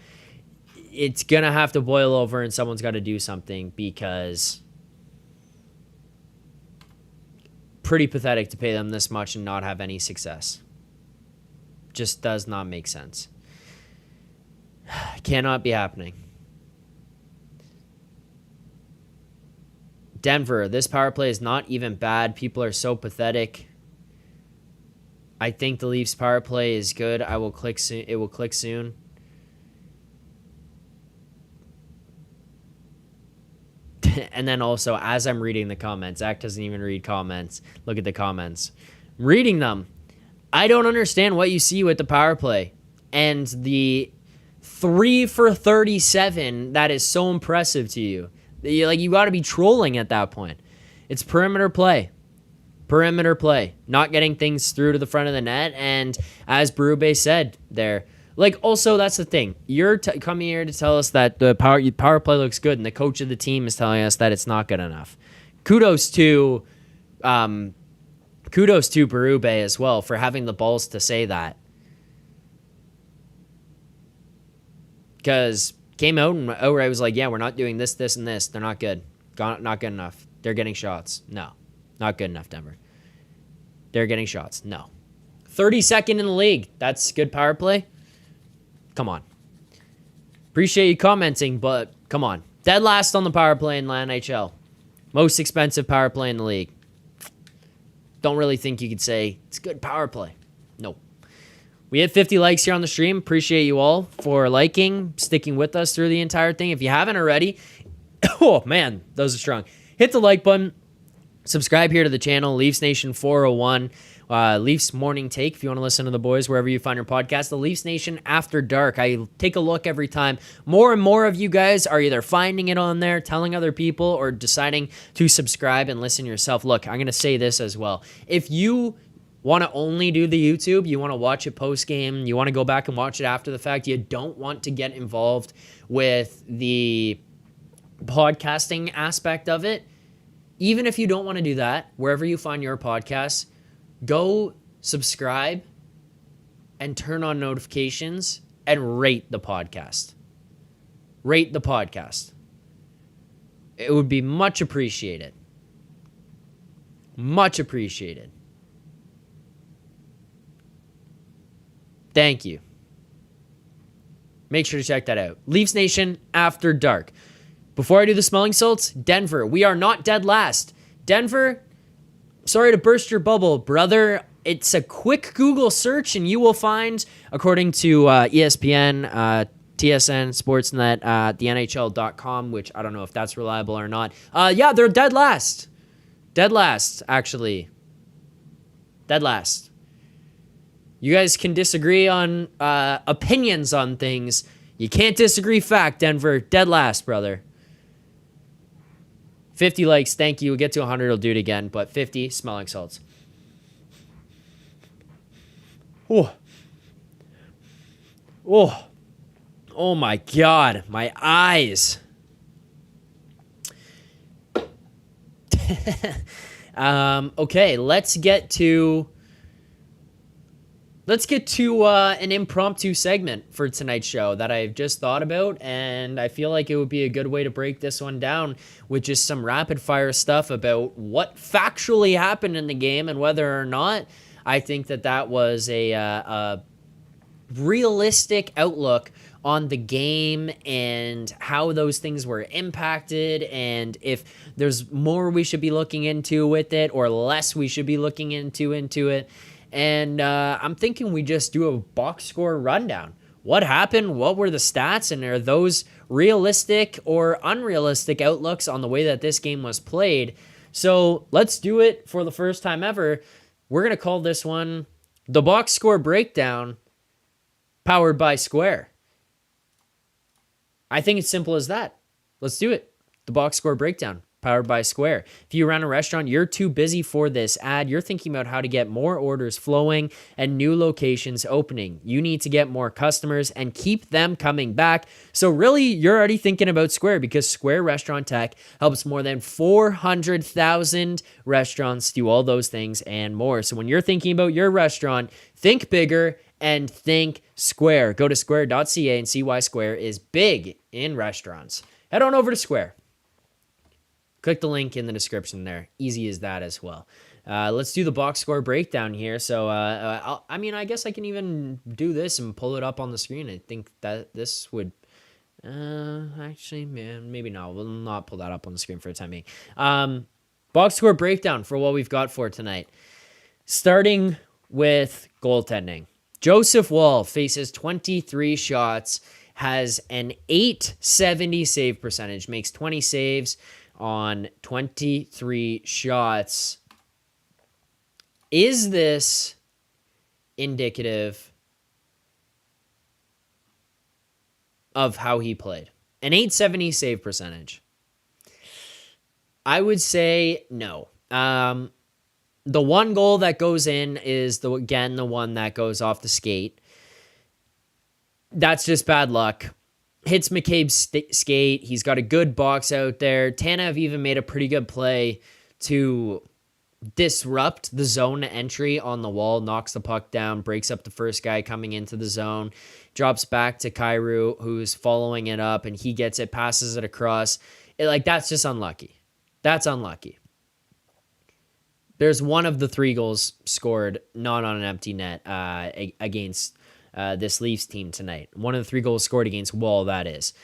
it's gonna have to boil over and someone's got to do something, because pretty pathetic to pay them this much and not have any success. Just does not make sense. Cannot be happening. Denver, this power play is not even bad. People are so pathetic. I think the Leafs power play is good. I will click soon. It will click soon. And then also, as I'm reading the comments, Zach doesn't even read comments. Look at the comments. I'm reading them. I don't understand what you see with the power play. And the 3 for 37, that is so impressive to you. You got to be trolling at that point. It's perimeter play. Not getting things through to the front of the net. And as Berube said there, like, also, that's the thing. You're coming here to tell us that the power play looks good, and the coach of the team is telling us that it's not good enough. Kudos to Berube as well for having the balls to say that. Because came out and outright was like, yeah, we're not doing this, and this. They're not good. Not good enough. They're getting shots. No. Not good enough, Denver. They're getting shots. No. 32nd in the league. That's good power play. Come on. Appreciate you commenting, but come on. Dead last on the power play in the NHL. Most expensive power play in the league. Don't really think you could say it's good power play. Nope. We hit 50 likes here on the stream. Appreciate you all for liking, sticking with us through the entire thing. If you haven't already, oh man, those are strong. Hit the like button. Subscribe here to the channel, Leafs Nation 401, Leafs Morning Take, if you want to listen to the boys wherever you find your podcast, the Leafs Nation After Dark. I take a look every time. More and more of you guys are either finding it on there, telling other people, or deciding to subscribe and listen yourself. Look, I'm going to say this as well. If you want to only do the YouTube, you want to watch it post game, you want to go back and watch it after the fact, you don't want to get involved with the podcasting aspect of it, even if you don't want to do that, wherever you find your podcasts, go subscribe and turn on notifications and rate the podcast. Rate the podcast. It would be much appreciated. Much appreciated. Thank you. Make sure to check that out. Leafs Nation After Dark. Before I do the smelling salts, Denver, we are not dead last. Denver, sorry to burst your bubble, brother. It's a quick Google search and you will find, according to ESPN, TSN, Sportsnet, the NHL.com, which I don't know if that's reliable or not. Yeah, they're dead last. Dead last, actually. Dead last. You guys can disagree on opinions on things. You can't disagree fact, Denver. Dead last, brother. 50 likes, thank you. We'll get to 100, I'll do it again. But 50 smelling salts. Oh. Oh. Oh my God. My eyes. Okay, let's get to an impromptu segment for tonight's show that I've just thought about, and I feel like it would be a good way to break this one down with just some rapid fire stuff about what factually happened in the game and whether or not I think that was a realistic outlook on the game and how those things were impacted, and if there's more we should be looking into with it or less we should be looking into it. And I'm thinking we just do a box score rundown. What happened? What were the stats? And are those realistic or unrealistic outlooks on the way that this game was played? So let's do it for the first time ever. We're going to call this one the box score breakdown powered by Square. I think it's simple as that. Let's do it. The box score breakdown powered by Square. If you run a restaurant, you're too busy for this ad. You're thinking about how to get more orders flowing and new locations opening. You need to get more customers and keep them coming back. So really, you're already thinking about Square because Square Restaurant Tech helps more than 400,000 restaurants do all those things and more. So when you're thinking about your restaurant, think bigger and think Square. Go to square.ca and see why Square is big in restaurants. Head on over to Square. Click the link in the description there. Easy as that as well. Let's do the box score breakdown here. So, I guess I can even do this and pull it up on the screen. I think that this would... maybe not. We'll not pull that up on the screen for the time being. Box score breakdown for what we've got for tonight. Starting with goaltending. Joseph Woll faces 23 shots, has an .870 save percentage, makes 20 saves on 23 shots. Is this indicative of how he played? An .870 save percentage. I would say no. The one goal that goes in is the one that goes off the skate. That's just bad luck. Hits McCabe's skate. He's got a good box out there. Tanev even made a pretty good play to disrupt the zone entry on the wall, knocks the puck down, breaks up the first guy coming into the zone, drops back to Kyrou, who's following it up, and he gets it, passes it across. That's just unlucky. That's unlucky. There's one of the 3 goals scored not on an empty net against this Leafs team tonight. One of the 3 goals scored against Woll, that is.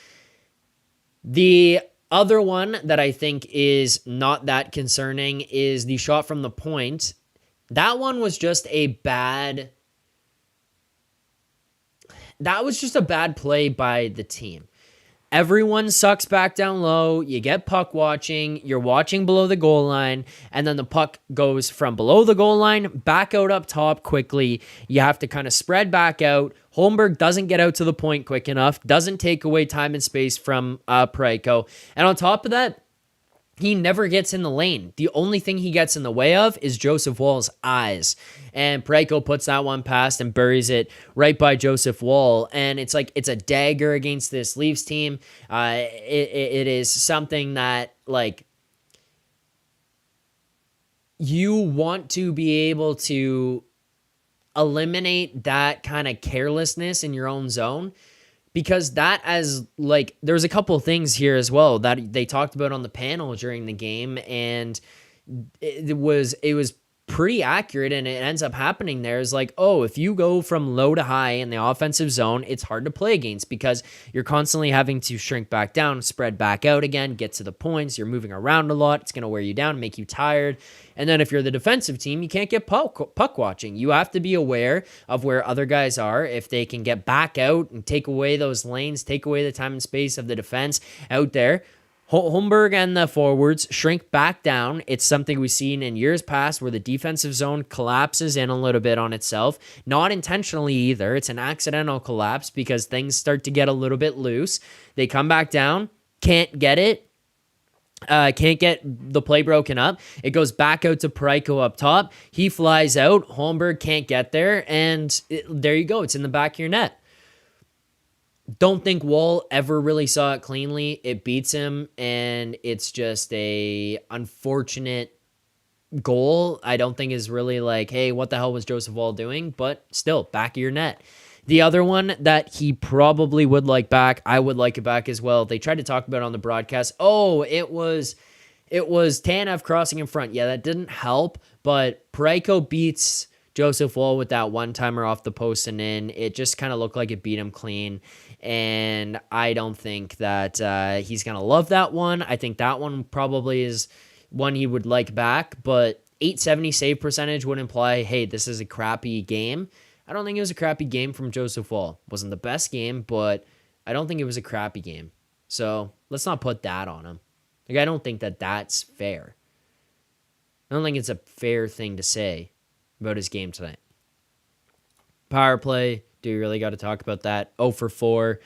The other one that I think is not that concerning is the shot from the point. That one was just a bad... That was just a bad play by the team. Everyone sucks back down low. You get puck watching. You're watching below the goal line. And then the puck goes from below the goal line back out up top quickly. You have to kind of spread back out. Holmberg doesn't get out to the point quick enough. Doesn't take away time and space from Parayko. And on top of that, He never gets in the lane. The only thing he gets in the way of is Joseph Wall's eyes. And Parayko puts that one past and buries it right by Joseph Wall. And it's like, it's a dagger against this Leafs team. It is something that, like, you want to be able to eliminate that kind of carelessness in your own zone. Because that, as like, there's a couple of things here as well that they talked about on the panel during the game, and it was pretty accurate, and it ends up happening there is like, oh, if you go from low to high in the offensive zone, it's hard to play against because you're constantly having to shrink back down, spread back out again, get to the points, you're moving around a lot, it's going to wear you down, make you tired. And then if you're the defensive team, you can't get puck watching. You have to be aware of where other guys are. If they can get back out and take away those lanes, take away the time and space of the defense out there, Holmberg and the forwards shrink back down. It's something we've seen in years past where the defensive zone collapses in a little bit on itself. Not intentionally either. It's an accidental collapse because things start to get a little bit loose. They come back down, can't get it. Can't get the play broken up. It goes back out to Parayko up top. He flies out. Holmberg can't get there. And there you go. It's in the back of your net. Don't think Wall ever really saw it cleanly. It beats him, and it's just a unfortunate goal. I don't think is really like, hey, what the hell was Joseph Wall doing? But still, back of your net. The other one that he probably would like back, I would like it back as well. They tried to talk about it on the broadcast. Oh, it was Tanev crossing in front. Yeah, that didn't help, but Parayko beats Joseph Wall with that one-timer off the post and in. It just kind of looked like it beat him clean, and I don't think that he's going to love that one. I think that one probably is one he would like back, but 870 save percentage would imply, hey, this is a crappy game. I don't think it was a crappy game from Joseph Wall. It wasn't the best game, but I don't think it was a crappy game. So let's not put that on him. Like, I don't think that that's fair. I don't think it's a fair thing to say about his game tonight. Power play, do you really got to talk about that? 0 for 4.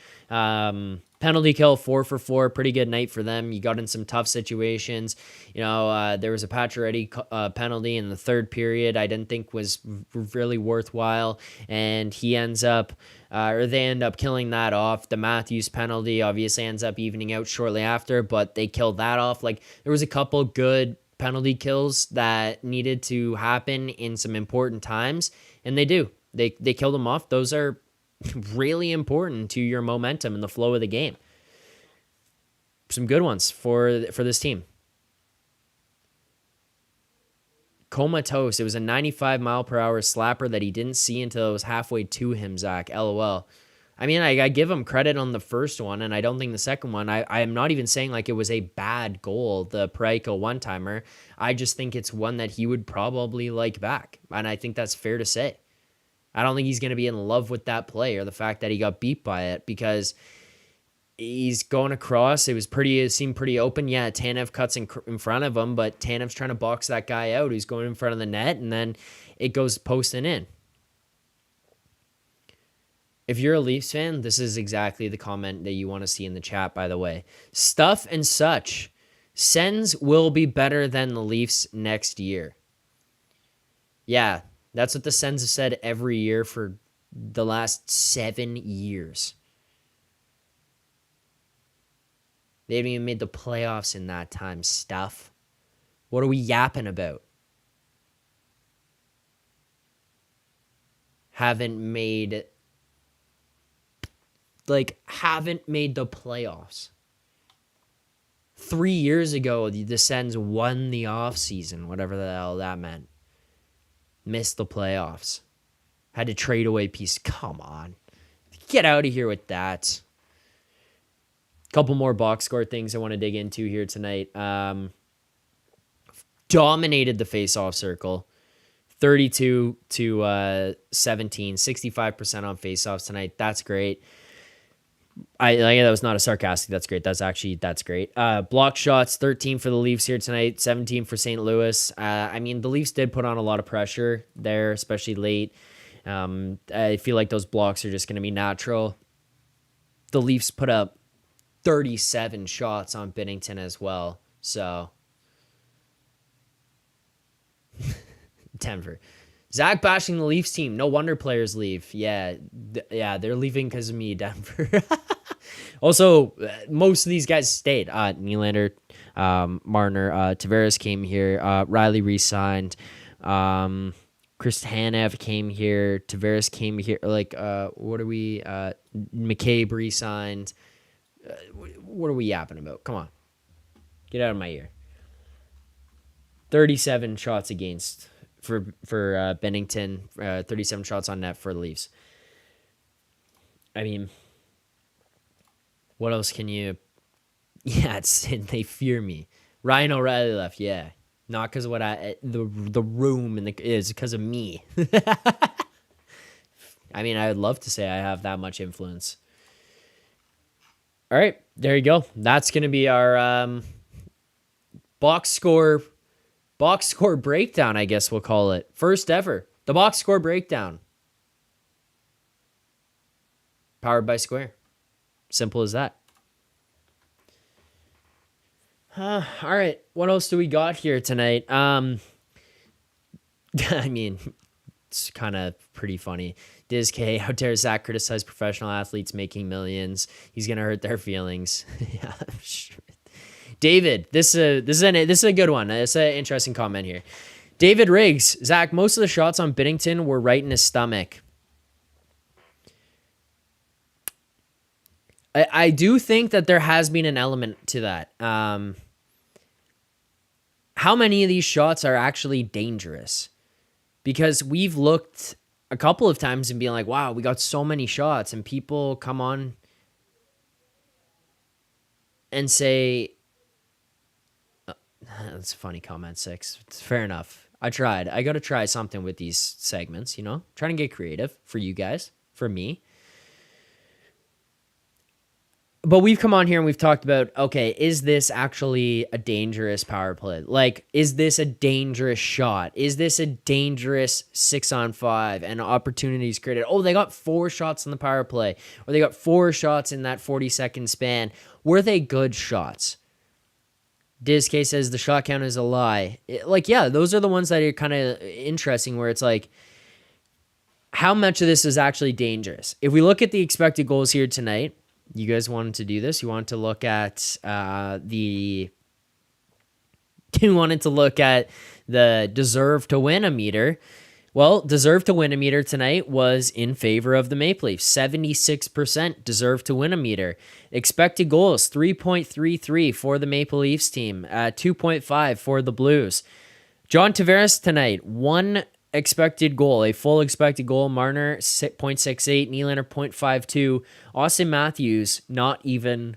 Penalty kill, 4 for 4. Pretty good night for them. You got in some tough situations. You know, there was a Pacioretty penalty in the third period I didn't think was really worthwhile, and he ends up, or they end up killing that off. The Matthews penalty obviously ends up evening out shortly after, but they killed that off. Like, there was a couple good penalty kills that needed to happen in some important times, and they do. They killed them off. Those are really important to your momentum and the flow of the game. Some good ones for this team. Comatose. It was a 95-mile-per-hour slapper that he didn't see until it was halfway to him, Zach. LOL. I mean, I give him credit on the first one, and I don't think the second one, I am not even saying like it was a bad goal, the Parayko one-timer. I just think it's one that he would probably like back, and I think that's fair to say. I don't think he's going to be in love with that play or the fact that he got beat by it because he's going across. It seemed pretty open. Yeah, Tanev cuts in front of him, but Tanev's trying to box that guy out. He's going in front of the net, and then it goes posting in. If you're a Leafs fan, this is exactly the comment that you want to see in the chat, by the way. Stuff and such. Sens will be better than the Leafs next year. Yeah, that's what the Sens have said every year for the last 7 years. They haven't even made the playoffs in that time, stuff. What are we yapping about? Haven't made the playoffs. 3 years ago, the Sens won the offseason, whatever the hell that meant. Missed the playoffs. Had to trade away piece. Come on. Get out of here with that. Couple more box score things I want to dig into here tonight. Dominated the face-off circle. 32 to 17. 65% on face-offs tonight. That's great. That was not a sarcastic. That's great. That's great. Block shots, 13 for the Leafs here tonight, 17 for St. Louis. I mean, the Leafs did put on a lot of pressure there, especially late. I feel like those blocks are just going to be natural. The Leafs put up 37 shots on Binnington as well. So Denver. Zach bashing the Leafs team. No wonder players leave. Yeah, they're leaving because of me, Denver. Also, most of these guys stayed. Nylander, Marner, Tavares came here. Riley re-signed. Chris Tanev came here. Tavares came here. What are we? McCabe re-signed. What are we yapping about? Come on. Get out of my ear. 37 shots against for Bennington. 37 shots on net for the Leafs. I mean, what else can you... Yeah, they fear me. Ryan O'Reilly left, yeah. Not because of what the room is because of me. I mean, I would love to say I have that much influence. All right, there you go. That's going to be our box score breakdown, I guess we'll call it. First ever. The box score breakdown. Powered by Square. Simple as that. All right. What else do we got here tonight? I mean, it's kind of pretty funny. Diz K, how dare Zach criticize professional athletes making millions? He's gonna hurt their feelings. Yeah, sure. David, this is a good one. It's an interesting comment here. David Riggs, Zach, most of the shots on Binnington were right in his stomach. I do think that there has been an element to that. How many of these shots are actually dangerous? Because we've looked a couple of times and being like, wow, we got so many shots, and people come on and say, that's a funny comment, 6. It's fair enough. I tried. I got to try something with these segments, trying to get creative for you guys, for me. But we've come on here and we've talked about, okay, is this actually a dangerous power play? Like, is this a dangerous shot? Is this a dangerous 6-on-5 and opportunities created? Oh, they got 4 shots on the power play, or they got 4 shots in that 40-second span. Were they good shots? DizK says the shot count is a lie. Yeah, those are the ones that are kind of interesting, where it's like, how much of this is actually dangerous? If we look at the expected goals here tonight, you guys wanted to do this. You wanted to look at the deserve to win a meter. Well, deserve to win a meter tonight was in favor of the Maple Leafs. 76% deserve to win a meter. Expected goals, 3.33 for the Maple Leafs team, 2.5 for the Blues. John Tavares tonight, 1 expected goal, a full expected goal. Marner 0.68, Nylander 0.52, Austin Matthews not even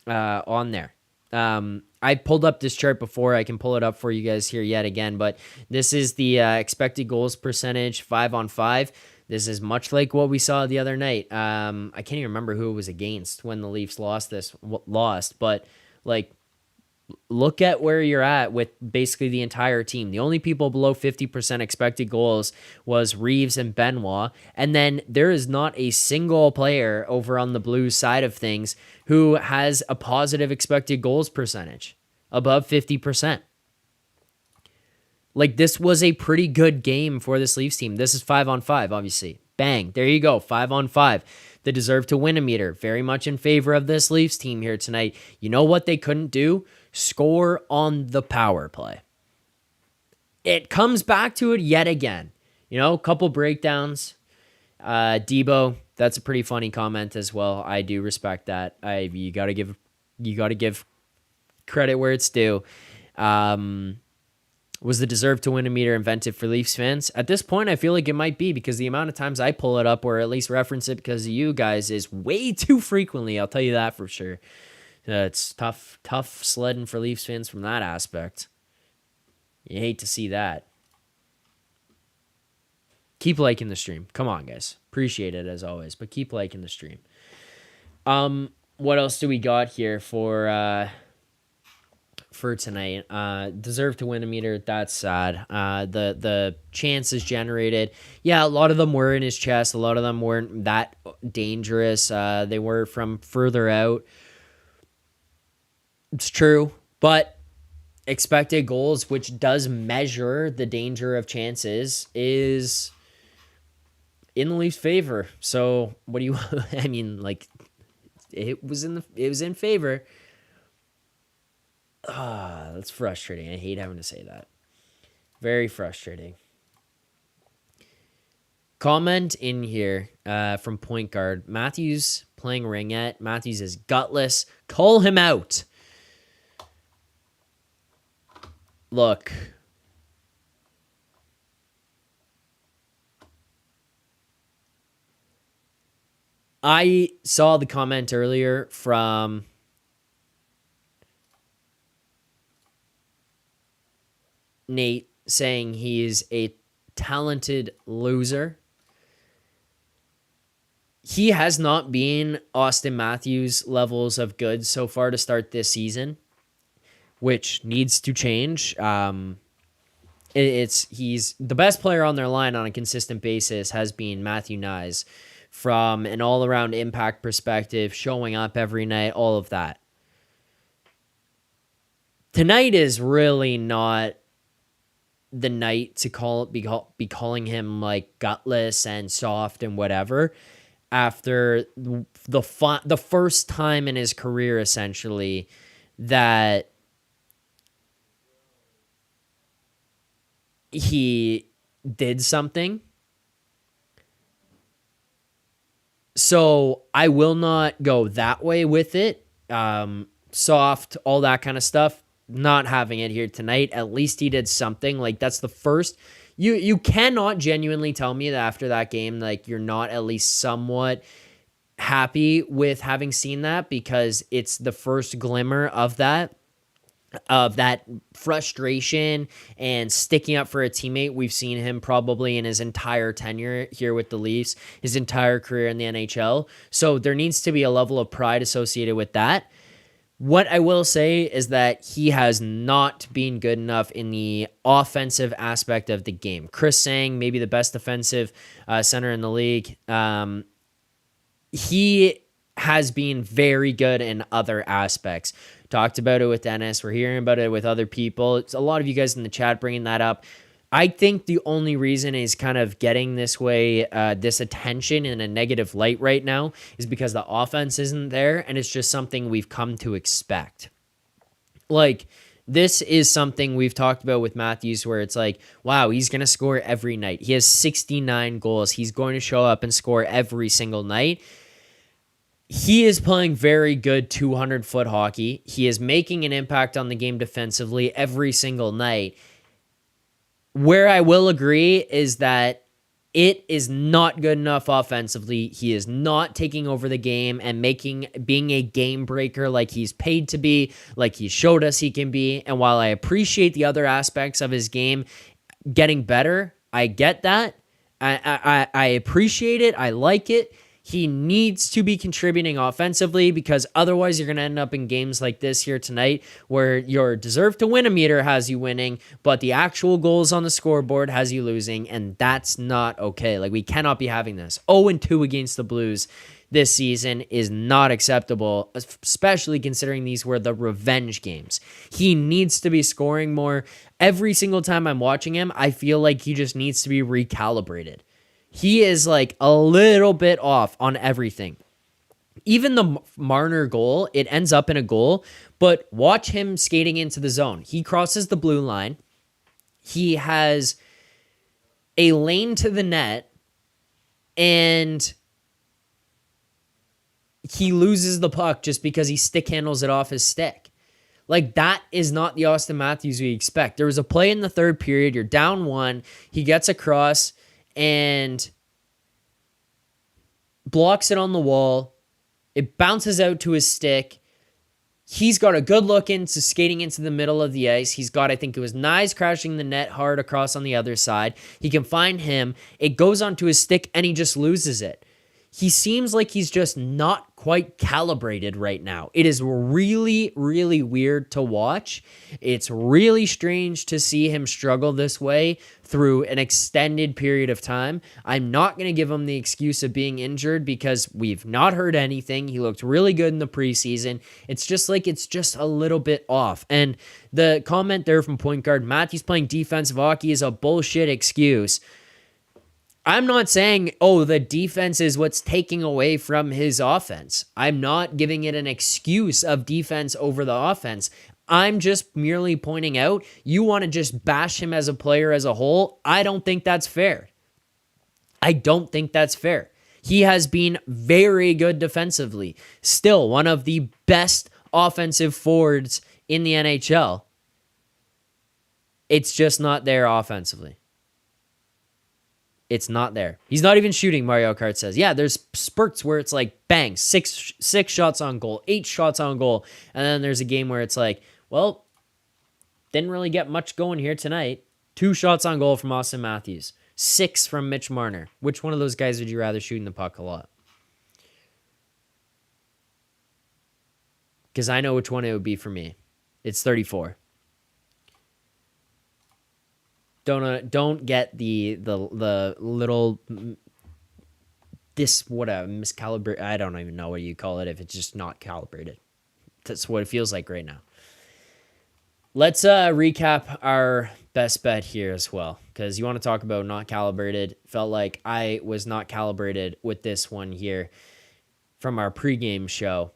on there. I pulled up this chart before. I can pull it up for you guys here yet again, but this is the expected goals percentage 5-on-5. This is much like what we saw the other night. I can't even remember who it was against when the Leafs lost, but look at where you're at with basically the entire team. The only people below 50% expected goals was Reeves and Benoit. And then there is not a single player over on the Blues side of things who has a positive expected goals percentage above 50%. This was a pretty good game for this Leafs team. This is 5-on-5, obviously. Bang. There you go. 5-on-5. The deserve to win a meter. Very much in favor of this Leafs team here tonight. You know what they couldn't do? Score on the power play. It comes back to it yet again. A couple breakdowns. Debo, that's a pretty funny comment as well. I do respect that. You got to give credit where it's due. Was the deserve to win a meter invented for Leafs fans? At this point, I feel like it might be, because the amount of times I pull it up or at least reference it because of you guys is way too frequently. I'll tell you that for sure. It's tough sledding for Leafs fans from that aspect. You hate to see that. Keep liking the stream. Come on, guys. Appreciate it as always, but keep liking the stream. What else do we got here for tonight? Deserve to win a meter. That's sad. The chances generated. Yeah, a lot of them were in his chest. A lot of them weren't that dangerous. They were from further out. It's true, but expected goals, which does measure the danger of chances, is in the Leafs' favor. So what do you? I mean, like it was in favor. That's frustrating. I hate having to say that. Very frustrating. Comment in here from Point Guard. Matthews playing ringette. Matthews is gutless. Call him out. Look. I saw the comment earlier from Nate saying he's a talented loser. He has not been Austin Matthews levels of good so far to start this season, which needs to change. He's the best player on their line on a consistent basis has been Matthew Nyes from an all-around impact perspective, showing up every night, all of that. Tonight is really not the night to be calling him like gutless and soft and whatever. After the first time in his career, essentially, that he did something. So I will not go that way with it. Soft, all that kind of stuff. Not having it here tonight. At least he did something. Like, that's the first. You cannot genuinely tell me that after that game, like, you're not at least somewhat happy with having seen that, because it's the first glimmer of that frustration and sticking up for a teammate we've seen him probably in his entire tenure here with the Leafs, his entire career in the NHL. So there needs to be a level of pride associated with that. What I will say is that he has not been good enough in the offensive aspect of the game. Chris Sang, maybe the best defensive center in the league. He has been very good in other aspects. Talked about it with Dennis. We're hearing about it with other people. It's a lot of you guys in the chat bringing that up. I think the only reason he's kind of getting this way, this attention in a negative light right now, is because the offense isn't there, and it's just something we've come to expect. Like, this is something we've talked about with Matthews, where it's like, wow, he's going to score every night. He has 69 goals. He's going to show up and score every single night. He is playing very good 200-foot hockey. He is making an impact on the game defensively every single night. Where I will agree is that it is not good enough offensively. He is not taking over the game and being a game breaker like he's paid to be, like he showed us he can be. And while I appreciate the other aspects of his game getting better, I get that. I appreciate it. I like it. He needs to be contributing offensively, because otherwise you're going to end up in games like this here tonight where your deserve to win a meter has you winning, but the actual goals on the scoreboard has you losing, and that's not okay. Like, we cannot be having this. 0-2 against the Blues this season is not acceptable, especially considering these were the revenge games. He needs to be scoring more. Every single time I'm watching him, I feel like he just needs to be recalibrated. He is like a little bit off on everything. Even the Marner goal, it ends up in a goal, but watch him skating into the zone. He crosses the blue line. He has a lane to the net, and he loses the puck just because he stick handles it off his stick. Like, that is not the Austin Matthews we expect. There was a play in the third period. You're down 1. He gets across and blocks it on the wall. It bounces out to his stick. He's got a good look into skating into the middle of the ice. He's got, I think it was Nyes crashing the net hard across on the other side. He can find him. It goes onto his stick, and he just loses it. he seems like he's just not quite calibrated right now. It is really, really weird to watch. It's really strange to see him struggle this way through an extended period of time. I'm not going to give him the excuse of being injured because we've not heard anything. He looked really good in the preseason. It's just a little bit off. And the comment there from point guard, Matthews playing defensive hockey is a bullshit excuse. I'm not saying, the defense is what's taking away from his offense. I'm not giving it an excuse of defense over the offense. I'm just merely pointing out, you want to just bash him as a player as a whole. I don't think that's fair. He has been very good defensively. Still one of the best offensive forwards in the NHL. It's just not there offensively. It's not there. He's not even shooting, Mario Kart says. Yeah, there's spurts where it's like, bang, six shots on goal, 8 shots on goal. And then there's a game where it's like, well, didn't really get much going here tonight. 2 shots on goal from Austin Matthews. 6 from Mitch Marner. Which one of those guys would you rather shooting the puck a lot? Because I know which one it would be for me. It's 34. Don't get the little miscalibrated. I don't even know what you call it if it's just not calibrated. That's what it feels like right now. Let's recap our best bet here as well, because you want to talk about not calibrated. Felt like I was not calibrated with this one here from our pregame show.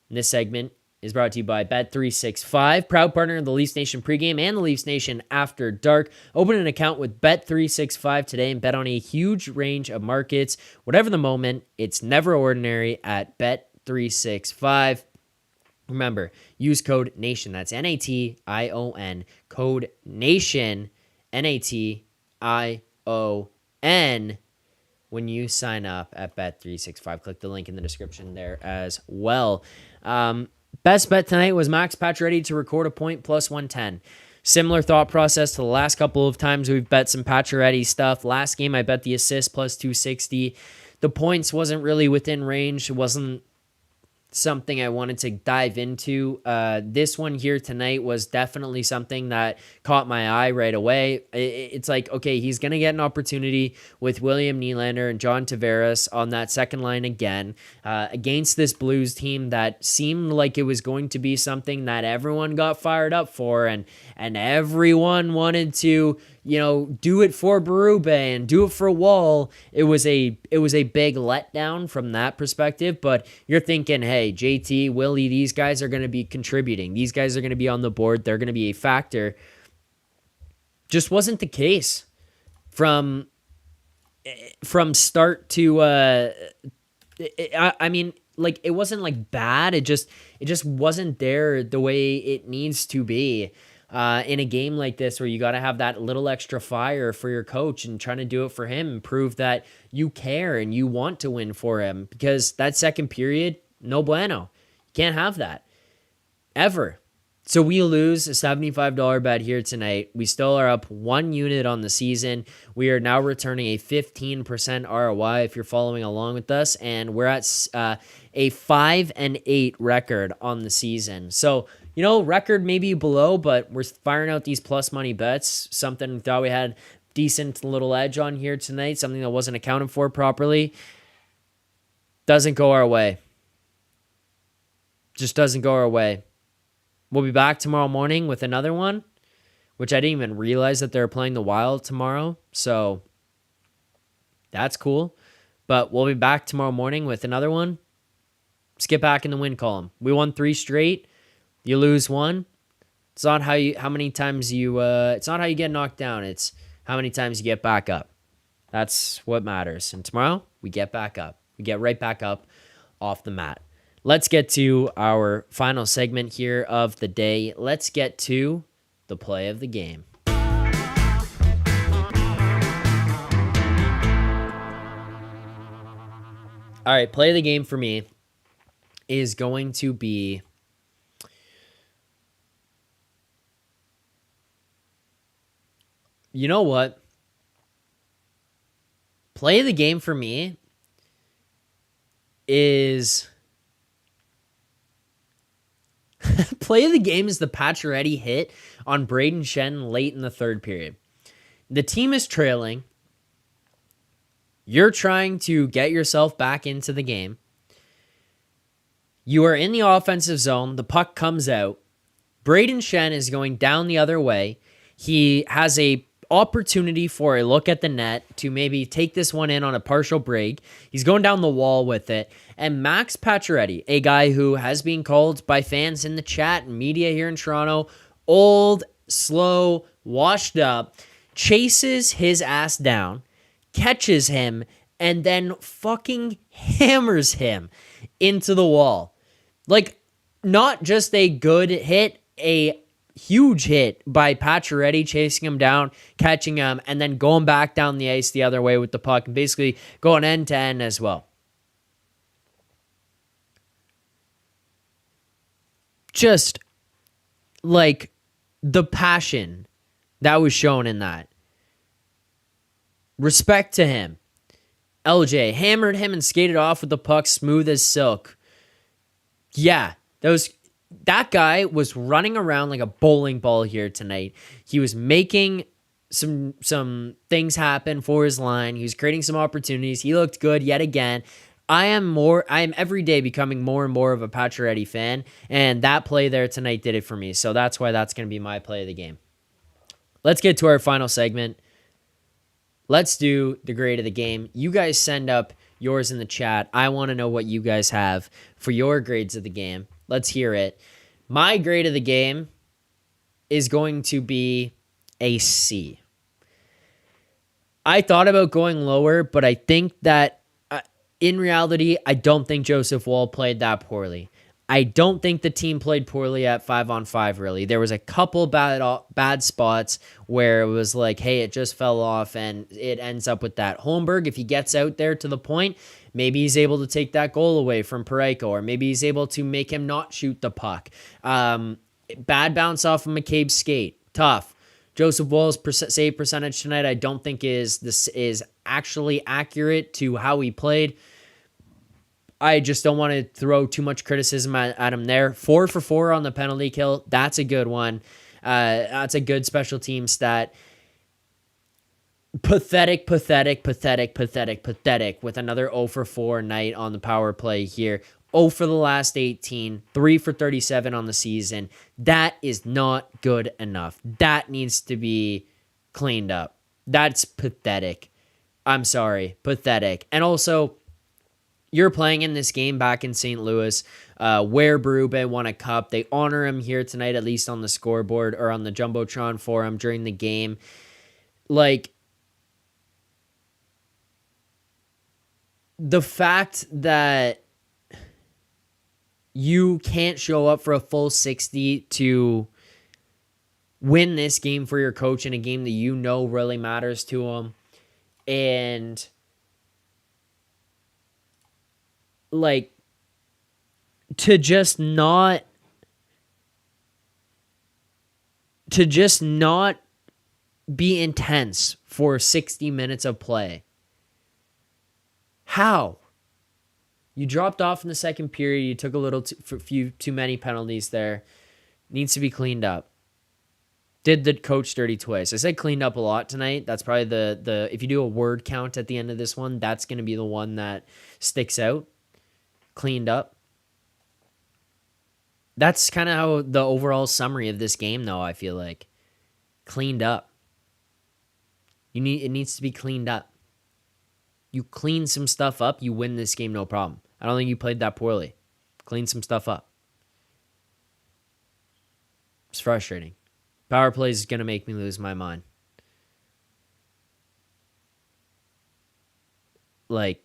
And this segment is brought to you by Bet365, proud partner of the Leafs Nation pregame and the Leafs Nation after dark. Open an account with Bet365 today and bet on a huge range of markets. Whatever the moment, it's never ordinary at Bet365. Remember, use code NATION. That's NATION. Code NATION. NATION. When you sign up at Bet365. Click the link in the description there as well. Best bet tonight was Max Pacioretty to record a point plus 110. Similar thought process to the last couple of times we've bet some Pacioretty stuff. Last game, I bet the assist plus 260. The points wasn't really within range. It wasn't something I wanted to dive into. This one here tonight was definitely something that caught my eye right away. It's like, okay, he's going to get an opportunity with William Nylander and John Tavares on that second line again against this Blues team that seemed like it was going to be something that everyone got fired up for, and everyone wanted to, do it for Berube and do it for Wall. It was a big letdown from that perspective, but you're thinking, hey, JT, Willie, these guys are going to be contributing. These guys are going to be on the board. They're going to be a factor. Just wasn't the case from start to, it wasn't like bad. It just wasn't there the way it needs to be. In a game like this where you got to have that little extra fire for your coach and trying to do it for him and prove that you care and you want to win for him, because that second period, no bueno. You can't have that ever. So we lose a $75 bet here tonight. We still are up 1 unit on the season. We are now returning a 15% ROI if you're following along with us, and we're at a 5-8 record on the season. So, record maybe below, but we're firing out these plus money bets. Something we thought we had decent little edge on here tonight, something that wasn't accounted for properly. Doesn't go our way. Just doesn't go our way. We'll be back tomorrow morning with another one, which I didn't even realize that they're playing the Wild tomorrow. So that's cool. But we'll be back tomorrow morning with another one. Let's get back in the win column. We won 3 straight. You lose 1. It's not how many times you it's not how you get knocked down. It's how many times you get back up. That's what matters. And tomorrow we get back up. We get right back up off the mat. Let's get to our final segment here of the day. Let's get to the play of the game. All right, play of the game for me is going to be you know what? Play of the game for me is play of the game is the Pacioretty hit on Brayden Schenn late in the third period. The team is trailing. You're trying to get yourself back into the game. You are in the offensive zone. The puck comes out. Brayden Schenn is going down the other way. He has a opportunity for a look at the net to maybe take this one in on a partial break. He's going down the wall with it. And Max Pacioretty, a guy who has been called by fans in the chat and media here in Toronto, old, slow, washed up, chases his ass down, catches him, and then fucking hammers him into the wall. Like, not just a good hit, a huge hit by Pacioretty chasing him down, catching him, and then going back down the ice the other way with the puck and basically going end to end as well. Just like the passion that was shown in that. Respect to him. LJ hammered him and skated off with the puck smooth as silk. Yeah, that guy was running around like a bowling ball here tonight. He was making some things happen for his line. He was creating some opportunities. He looked good yet again. I am every day becoming more and more of a Pacioretty fan, and that play there tonight did it for me. So that's why that's going to be my play of the game. Let's get to our final segment. Let's do the grade of the game. You guys send up yours in the chat. I want to know what you guys have for your grades of the game. Let's hear it. My grade of the game is going to be a C. I thought about going lower, but I think that in reality, I don't think Joseph Woll played that poorly. I don't think the team played poorly at 5-on-5, really. There was a couple bad spots where it was like, hey, it just fell off, and it ends up with that. Holmberg, if he gets out there to the point, maybe he's able to take that goal away from Parayko, or maybe he's able to make him not shoot the puck. Bad bounce off of McCabe's skate. Tough. Joseph Woll's save percentage tonight, I don't think is actually accurate to how he played. I just don't want to throw too much criticism at him there. 4 for 4 on the penalty kill. That's a good one. That's a good special team stat. Pathetic with another 0 for 4 night on the power play here. 0 for the last 18, 3 for 37 on the season. That is not good enough. That needs to be cleaned up. That's pathetic. I'm sorry, pathetic. And also, you're playing in this game back in St. Louis, where Berube won a cup. They honor him here tonight, at least on the scoreboard or on the Jumbotron for him during the game. Like, the fact that you can't show up for a full 60 to win this game for your coach in a game that you know really matters to him, and like to just not be intense for 60 minutes of play. How? You dropped off in the second period. You took a few too many penalties there. Needs to be cleaned up. Did the coach dirty twice. I said cleaned up a lot tonight. That's probably the if you do a word count at the end of this one, that's going to be the one that sticks out. Cleaned up. That's kind of how the overall summary of this game, though, I feel like. Cleaned up. It needs to be cleaned up. You clean some stuff up, you win this game no problem. I don't think you played that poorly. Clean some stuff up. It's frustrating. Power play is going to make me lose my mind. Like,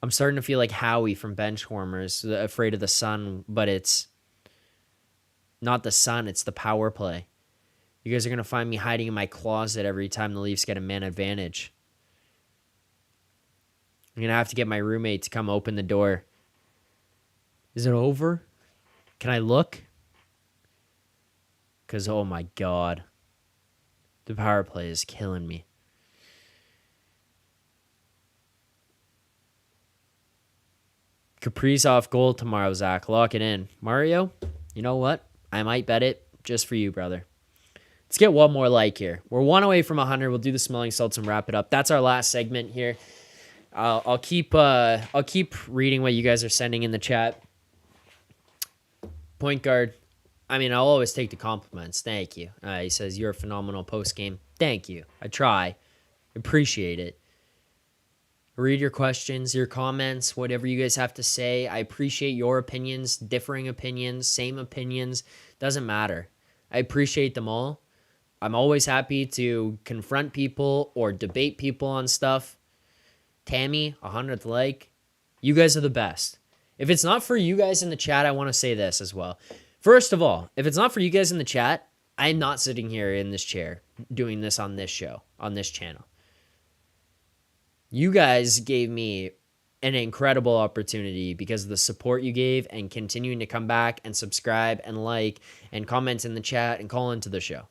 I'm starting to feel like Howie from Benchwarmers, afraid of the sun, but it's not the sun, it's the power play. You guys are going to find me hiding in my closet every time the Leafs get a man advantage. I'm going to have to get my roommate to come open the door. Is it over? Can I look? Because, oh my God. The power play is killing me. Kaprizov goal tomorrow, Zach. Lock it in. Mario, you know what? I might bet it just for you, brother. Let's get one more like here. We're one away from 100. We'll do the smelling salts and wrap it up. That's our last segment here. I'll keep reading what you guys are sending in the chat. Point guard. I mean, I'll always take the compliments. Thank you. He says, you're a phenomenal post game. Thank you. I try. Appreciate it. Read your questions, your comments, whatever you guys have to say. I appreciate your opinions, differing opinions, same opinions. Doesn't matter. I appreciate them all. I'm always happy to confront people or debate people on stuff. Tammy, 100th like. You guys are the best. If it's not for you guys in the chat, I want to say this as well. First of all, if it's not for you guys in the chat, I'm not sitting here in this chair doing this on this show, on this channel. You guys gave me an incredible opportunity because of the support you gave and continuing to come back and subscribe and like and comment in the chat and call into the show.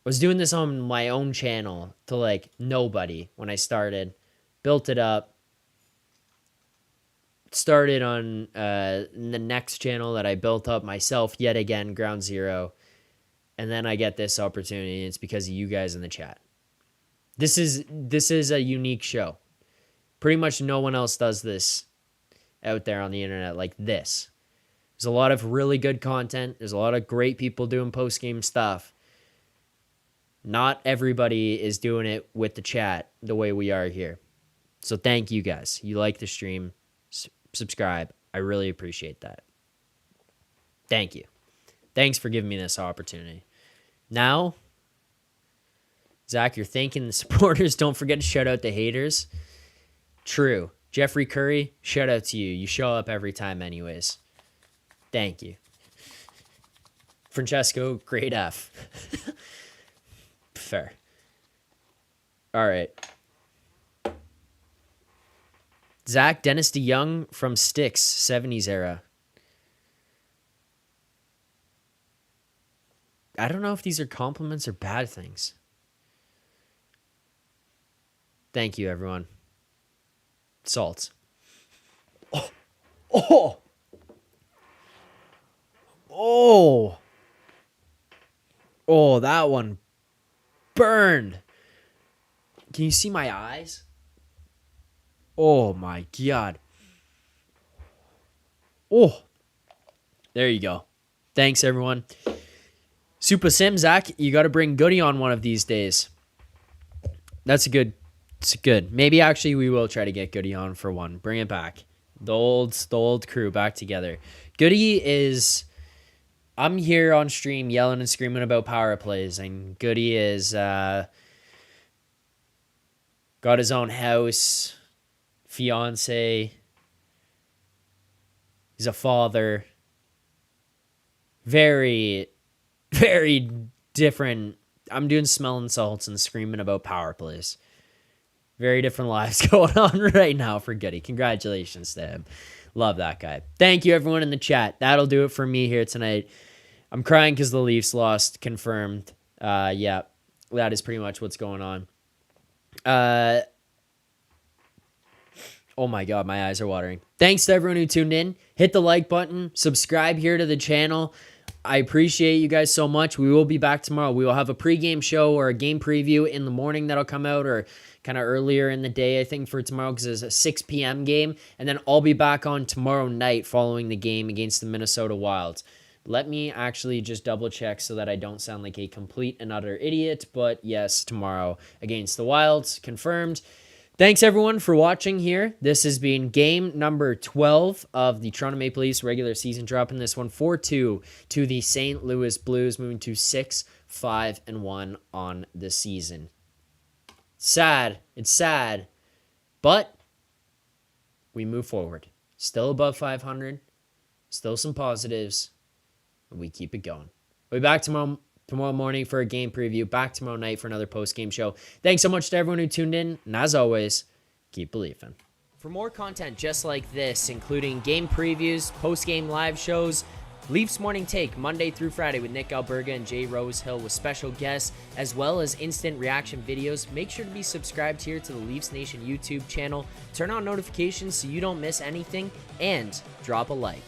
I was doing this on my own channel to like nobody when I started, built it up, started on the next channel that I built up myself yet again, Ground Zero, and then I get this opportunity. And it's because of you guys in the chat. This is a unique show. Pretty much no one else does this out there on the internet like this. There's a lot of really good content. There's a lot of great people doing post-game stuff. Not everybody is doing it with the chat the way we are here. So thank you guys. You like the stream. Subscribe. I really appreciate that. Thank you. Thanks for giving me this opportunity. Now, Zach, you're thanking the supporters. Don't forget to shout out the haters. True. Jeffrey Curry, shout out to you. You show up every time anyways. Thank you. Francesco, grade F. Fair. All right. Zach, Dennis DeYoung from Styx, 70s era. I don't know if these are compliments or bad things. Thank you, everyone. Salt. Oh. Oh. Oh. Oh, that one burned. Can you see my eyes? Oh my God. Oh. There you go. Thanks, everyone. Super Sim, Zach, you got to bring Goody on one of these days. It's good. Maybe actually we will try to get Goody on for one. Bring it back. The old crew back together. Goody is... I'm here on stream yelling and screaming about power plays, and Goody is got his own house, fiance. He's a father. Very, very different. I'm doing smelling salts and screaming about power plays. Very different lives going on right now for Goody. Congratulations to him. Love that guy. Thank you, everyone in the chat. That'll do it for me here tonight. I'm crying because the Leafs lost. Confirmed. Yeah, that is pretty much what's going on. Oh my God, my eyes are watering. Thanks to everyone who tuned in. Hit the like button. Subscribe here to the channel. I appreciate you guys so much. We will be back tomorrow. We will have a pregame show or a game preview in the morning that'll come out, or kind of earlier in the day, I think, for tomorrow, because it's a 6 p.m. game. And then I'll be back on tomorrow night following the game against the Minnesota Wilds. Let me actually just double check so that I don't sound like a complete and utter idiot. But yes, tomorrow against the Wilds, confirmed. Thanks, everyone, for watching here. This has been game number 12 of the Toronto Maple Leafs regular season, dropping this one 4-2 to the St. Louis Blues, moving to 6-5-1 on the season. Sad. It's sad. But we move forward. Still above 500. Still some positives. And we keep it going. We'll be back tomorrow morning for a game preview. Back tomorrow night for another post-game show. Thanks so much to everyone who tuned in. And as always, keep believing. For more content just like this, including game previews, post-game live shows, Leafs Morning Take, Monday through Friday with Nick Alberga and Jay Rosehill with special guests, as well as instant reaction videos. Make sure to be subscribed here to the Leafs Nation YouTube channel. Turn on notifications so you don't miss anything, and drop a like.